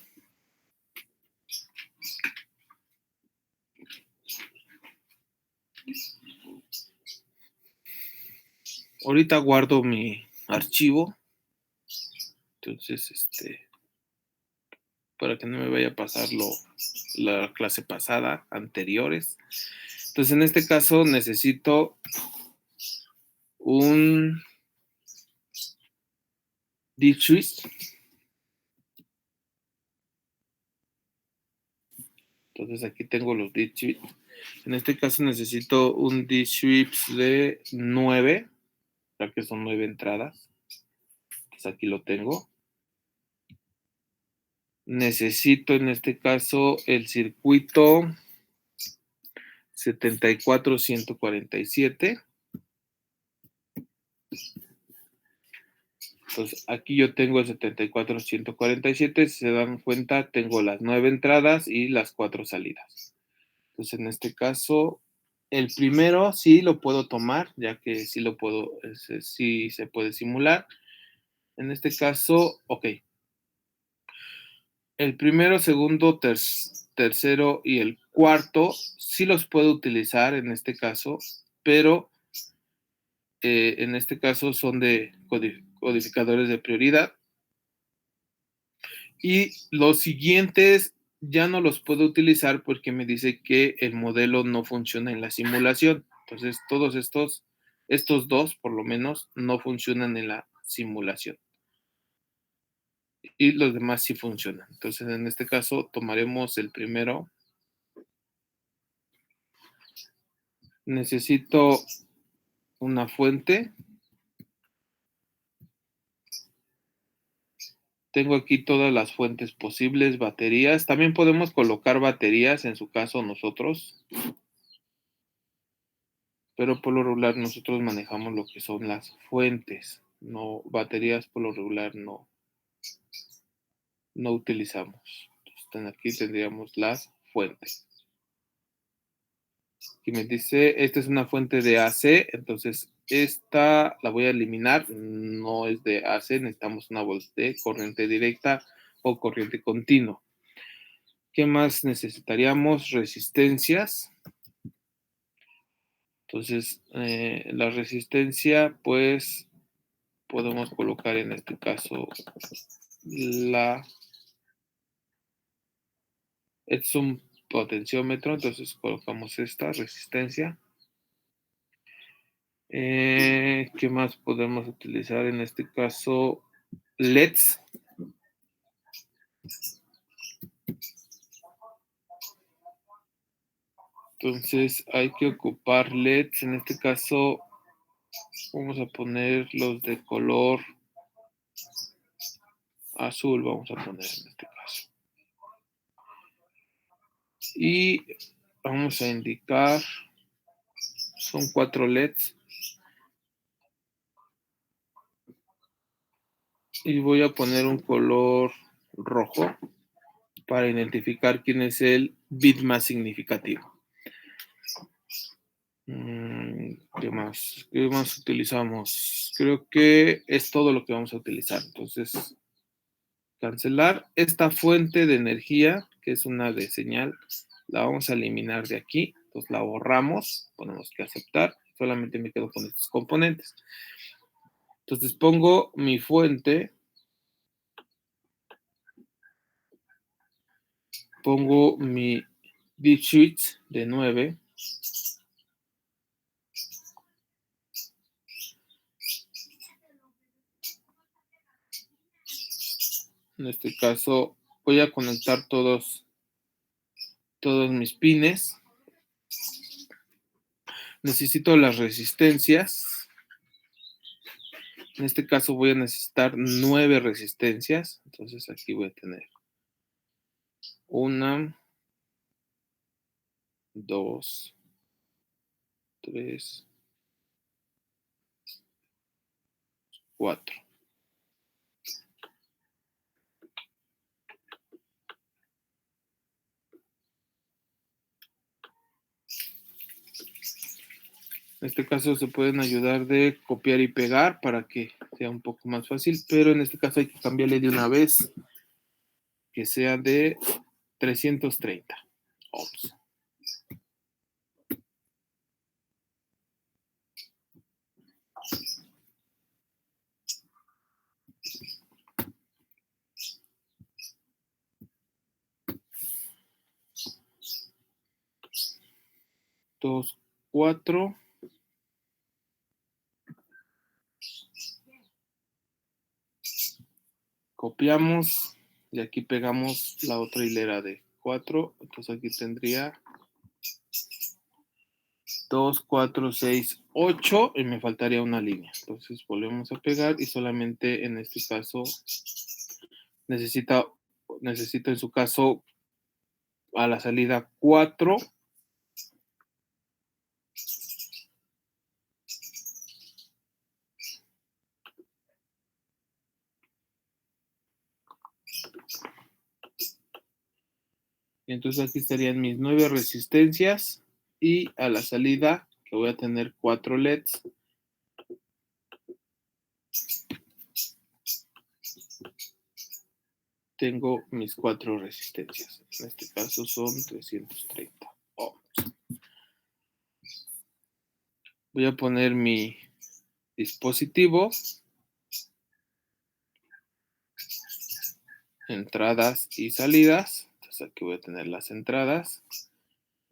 S1: Ahorita guardo mi archivo. Entonces, para que no me vaya a pasar la clase pasada, anteriores. Entonces, en este caso necesito un D-Swiss. Entonces, aquí tengo los D-Swiss. En este caso necesito un D-Swiss de 9, ya que son 9 entradas. Entonces, aquí lo tengo. Necesito en este caso el circuito 74147. Entonces, aquí yo tengo el 74147. Si se dan cuenta, tengo las 9 entradas y las 4 salidas. Entonces, en este caso, el primero sí lo puedo tomar, ya que sí lo puedo, sí se puede simular. En este caso, ok. El primero, segundo, tercero y el cuarto sí los puedo utilizar en este caso, pero en este caso son de codificadores de prioridad. Y los siguientes ya no los puedo utilizar porque me dice que el modelo no funciona en la simulación. Entonces, todos estos dos, por lo menos, no funcionan en la simulación. Y los demás sí funcionan. Entonces, en este caso, tomaremos el primero. Necesito una fuente. Tengo aquí todas las fuentes posibles, baterías. También podemos colocar baterías, en su caso nosotros, pero por lo regular nosotros manejamos lo que son las fuentes. No, baterías por lo regular no utilizamos. Entonces, aquí tendríamos las fuentes. Y me dice, esta es una fuente de AC, entonces esta la voy a eliminar, no es de AC, necesitamos una de corriente directa o corriente continua. ¿Qué más necesitaríamos? Resistencias. Entonces, la resistencia, pues, podemos colocar en este caso es un potenciómetro, entonces colocamos esta resistencia. ¿Qué más podemos utilizar en este caso? LEDs. Entonces hay que ocupar LEDs. En este caso vamos a poner los de color azul, vamos a poner en este caso. Y vamos a indicar, son 4 LEDs. Y voy a poner un color rojo para identificar quién es el bit más significativo. ¿Qué más? ¿Qué más utilizamos? Creo que es todo lo que vamos a utilizar. Entonces, cancelar esta fuente de energía, que es una de señal, la vamos a eliminar de aquí. Entonces la borramos, ponemos que aceptar. Solamente me quedo con estos componentes. Entonces pongo mi fuente. Pongo mi bit switch de 9. En este caso voy a conectar todos mis pines. Necesito las resistencias. En este caso voy a necesitar 9 resistencias. Entonces aquí voy a tener 1, 2, 3, 4. En este caso se pueden ayudar de copiar y pegar para que sea un poco más fácil, pero en este caso hay que cambiarle de una vez, que sea de 330 ohms. Dos, 4. Copiamos y aquí pegamos la otra hilera de 4. Entonces aquí tendría 2, 4, 6, 8 y me faltaría una línea. Entonces volvemos a pegar y solamente en este caso necesito en su caso a la salida 4. Y entonces aquí estarían mis 9 resistencias y a la salida que voy a tener 4 LEDs. Tengo mis 4 resistencias. En este caso son 330 ohms. Voy a poner mi dispositivo, entradas y salidas. Entonces aquí voy a tener las entradas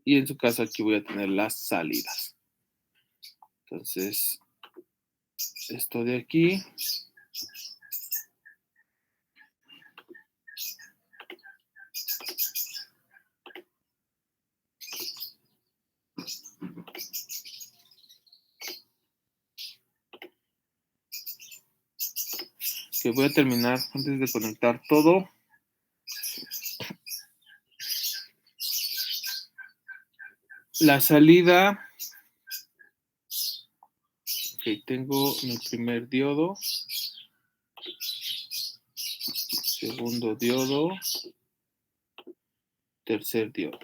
S1: y en su caso aquí voy a tener las salidas. Entonces, esto de aquí. que voy a terminar antes de conectar todo. La salida, ok, tengo mi primer diodo, segundo diodo, tercer diodo.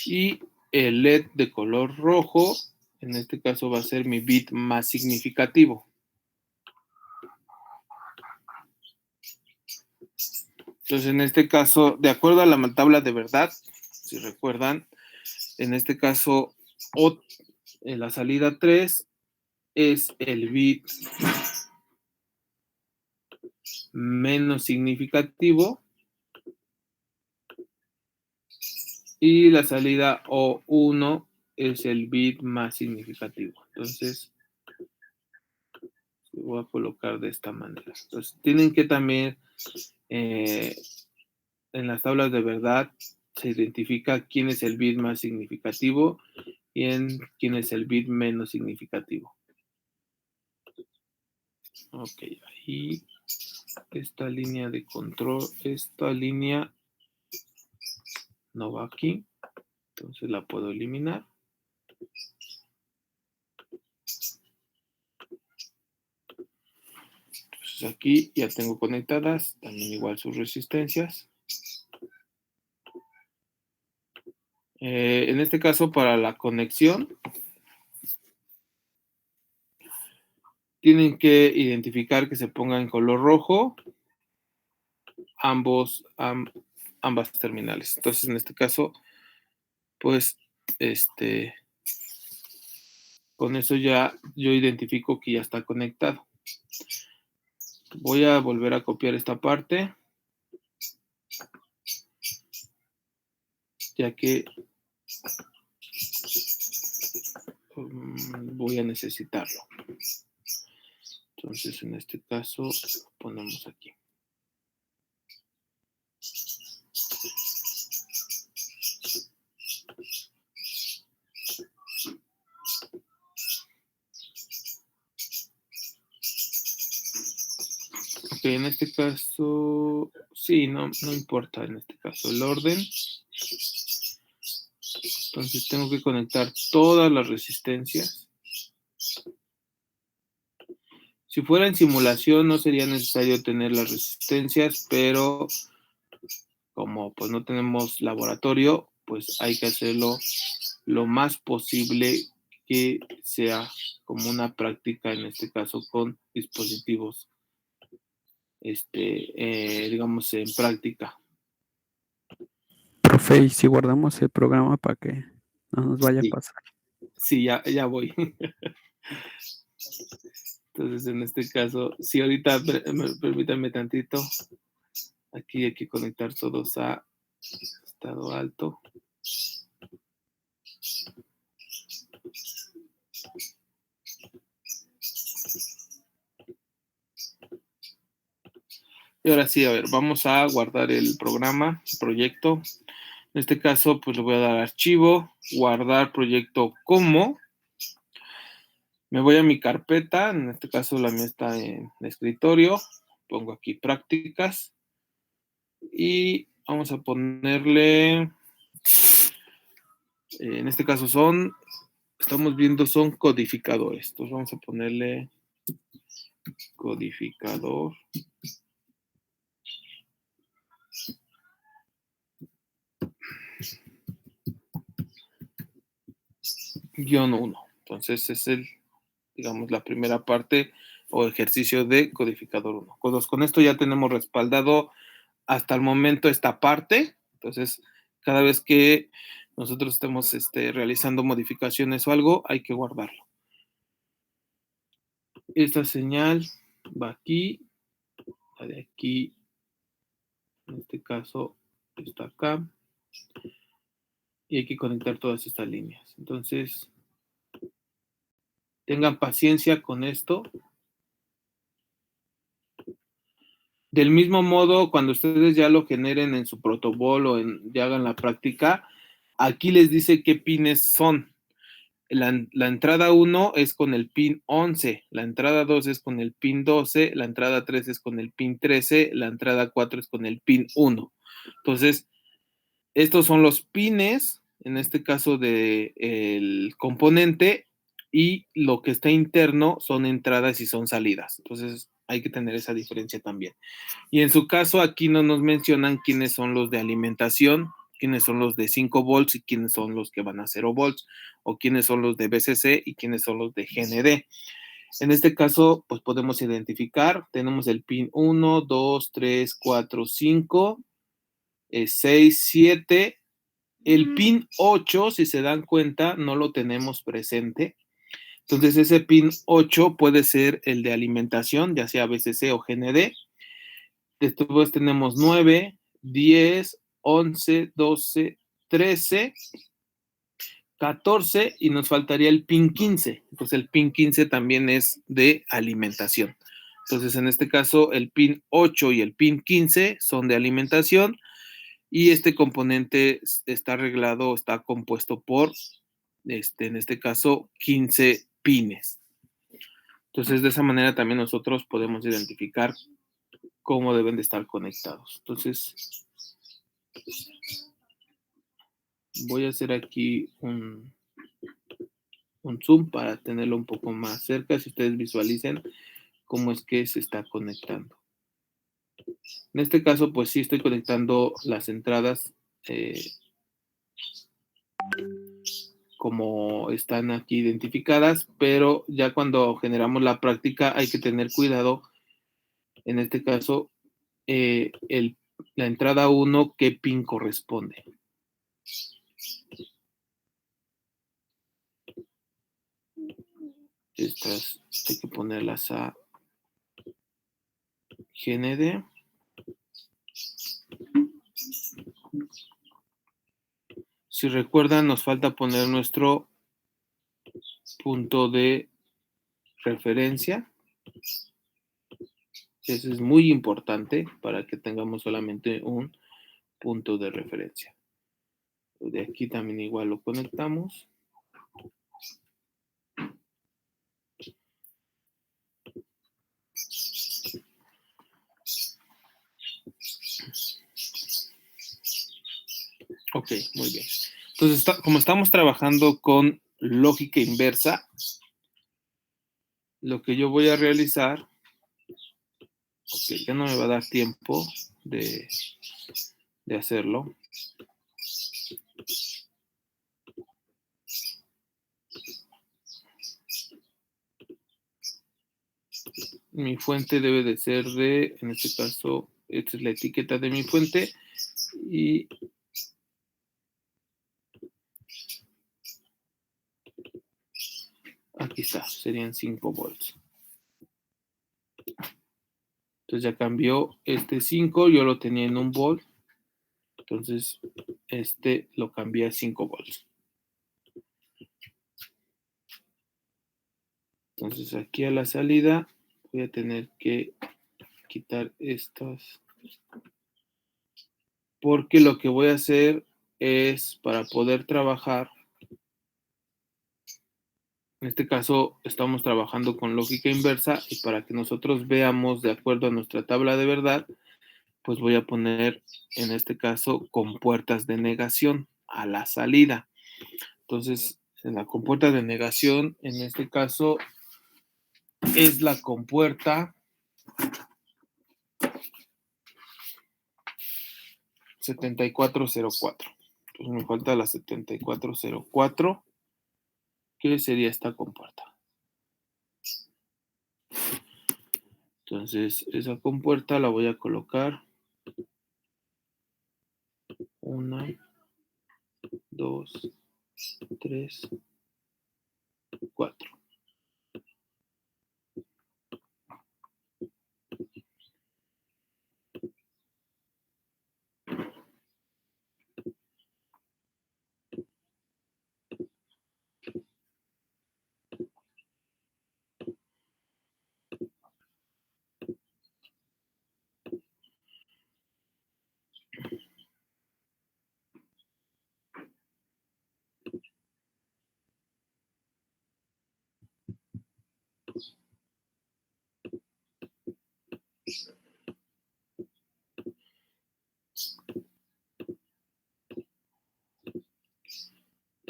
S1: Y el LED de color rojo, en este caso va a ser mi bit más significativo. Entonces, en este caso, de acuerdo a la tabla de verdad, si recuerdan, en este caso, en la salida 3 es el bit menos significativo y la salida O1 es el bit más significativo. Entonces, lo voy a colocar de esta manera. Entonces, tienen que también, en las tablas de verdad, se identifica quién es el bit más significativo y quién es el bit menos significativo. Ok, ahí esta línea de control, esta línea no va aquí, entonces la puedo eliminar. Entonces aquí ya tengo conectadas, también igual sus resistencias. En este caso, para la conexión, tienen que identificar que se ponga en color rojo ambas terminales. Entonces, en este caso, pues, con eso ya yo identifico que ya está conectado. Voy a volver a copiar esta parte, ya que voy a necesitarlo. Entonces, en este caso, lo ponemos aquí. Ok, en este caso, sí, no importa en este caso el orden. Entonces tengo que conectar todas las resistencias. Si fuera en simulación no sería necesario tener las resistencias, pero como pues no tenemos laboratorio, pues hay que hacerlo lo más posible que sea como una práctica, en este caso con dispositivos, digamos, en práctica.
S2: Profe, y si guardamos el programa para que no nos vaya a
S1: Sí,
S2: pasar.
S1: sí, ya voy. Entonces, en este caso, si ahorita, permítanme tantito, aquí hay que conectar todos a estado alto. Y ahora sí, a ver, vamos a guardar el programa, el proyecto. En este caso, pues le voy a dar archivo, guardar proyecto como. Me voy a mi carpeta, en este caso la mía está en escritorio. Pongo aquí prácticas. Y vamos a ponerle, en este caso estamos viendo son codificadores. Entonces vamos a ponerle codificador. Guión 1. Entonces es digamos, la primera parte o ejercicio de codificador 1. Con esto ya tenemos respaldado hasta el momento esta parte. Entonces, cada vez que nosotros estemos realizando modificaciones o algo, hay que guardarlo. Esta señal va aquí, la de aquí, en este caso, está acá. Y hay que conectar todas estas líneas. Entonces, tengan paciencia con esto. Del mismo modo, cuando ustedes ya lo generen en su protocolo o ya hagan la práctica, aquí les dice qué pines son. La entrada 1 es con el pin 11, la entrada 2 es con el pin 12, la entrada 3 es con el pin 13, la entrada 4 es con el pin 1. Entonces, estos son los pines, en este caso del componente, y lo que está interno son entradas y son salidas. Entonces, hay que tener esa diferencia también. Y en su caso, aquí no nos mencionan quiénes son los de alimentación, quiénes son los de 5 volts y quiénes son los que van a 0 volts, o quiénes son los de BCC y quiénes son los de GND. En este caso, pues podemos identificar, tenemos el pin 1, 2, 3, 4, 5, 6, 7. El pin 8, si se dan cuenta, no lo tenemos presente. Entonces, ese pin 8 puede ser el de alimentación, ya sea BCC o GND. Después tenemos 9, 10, 11, 12, 13, 14 y nos faltaría el pin 15. Entonces el pin 15 también es de alimentación. Entonces en este caso el pin 8 y el pin 15 son de alimentación y este componente está arreglado, está compuesto por, en este caso, 15 pines. Entonces de esa manera también nosotros podemos identificar cómo deben de estar conectados. Entonces, voy a hacer aquí un zoom para tenerlo un poco más cerca, si ustedes visualicen cómo es que se está conectando. En este caso, pues sí estoy conectando las entradas como están aquí identificadas, pero ya cuando generamos la práctica hay que tener cuidado, en este caso, la entrada 1, qué pin corresponde. Estas hay que ponerlas a GND. Si recuerdan, nos falta poner nuestro punto de referencia. Eso es muy importante para que tengamos solamente un punto de referencia. De aquí también igual lo conectamos. Ok, muy bien. Entonces, como estamos trabajando con lógica inversa, lo que yo voy a realizar, ok, ya no me va a dar tiempo de hacerlo. Mi fuente debe de ser en este caso, esta es la etiqueta de mi fuente y aquí está, serían 5 volts. Entonces ya cambió este 5, yo lo tenía en 1 volt, entonces lo cambié a 5 volts. Entonces aquí a la salida voy a tener que quitar estas, porque lo que voy a hacer es para poder trabajar, en este caso estamos trabajando con lógica inversa y para que nosotros veamos de acuerdo a nuestra tabla de verdad, pues voy a poner en este caso compuertas de negación a la salida. Entonces, en la compuerta de negación, en este caso, es la compuerta 7404. Entonces me falta la 7404, que sería esta compuerta. Entonces, esa compuerta la voy a colocar 1, 2, 3, 4.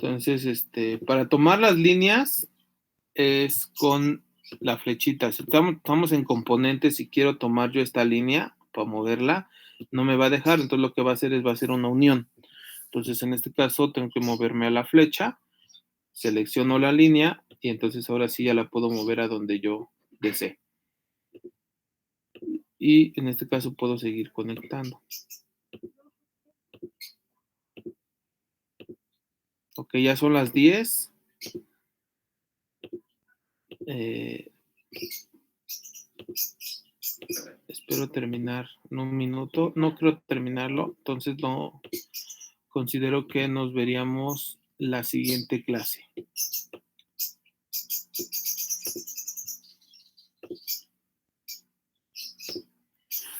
S1: Entonces, para tomar las líneas es con la flechita. Si estamos en componentes y quiero tomar yo esta línea para moverla, no me va a dejar. Entonces lo que va a hacer va a ser una unión. Entonces en este caso tengo que moverme a la flecha, selecciono la línea y entonces ahora sí ya la puedo mover a donde yo desee. Y en este caso puedo seguir conectando. Ok, ya son las 10. Espero terminar en un minuto. No quiero terminarlo, entonces no considero que nos veríamos la siguiente clase.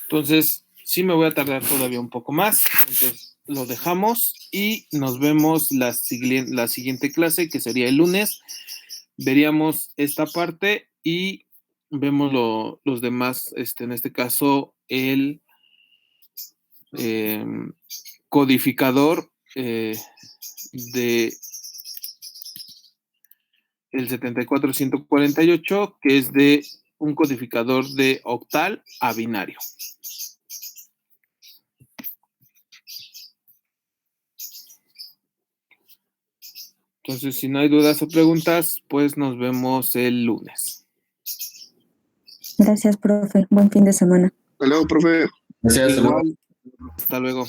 S1: Entonces, sí me voy a tardar todavía un poco más. Entonces, lo dejamos y nos vemos la siguiente clase, que sería el lunes. Veríamos esta parte y vemos los demás, en este caso, el codificador de el 74148, que es de un codificador de octal a binario. Entonces, si no hay dudas o preguntas, pues nos vemos el lunes.
S3: Gracias, profe. Buen fin de semana.
S4: Hasta luego, profe.
S5: Gracias, hasta luego.
S1: Igual, hasta luego.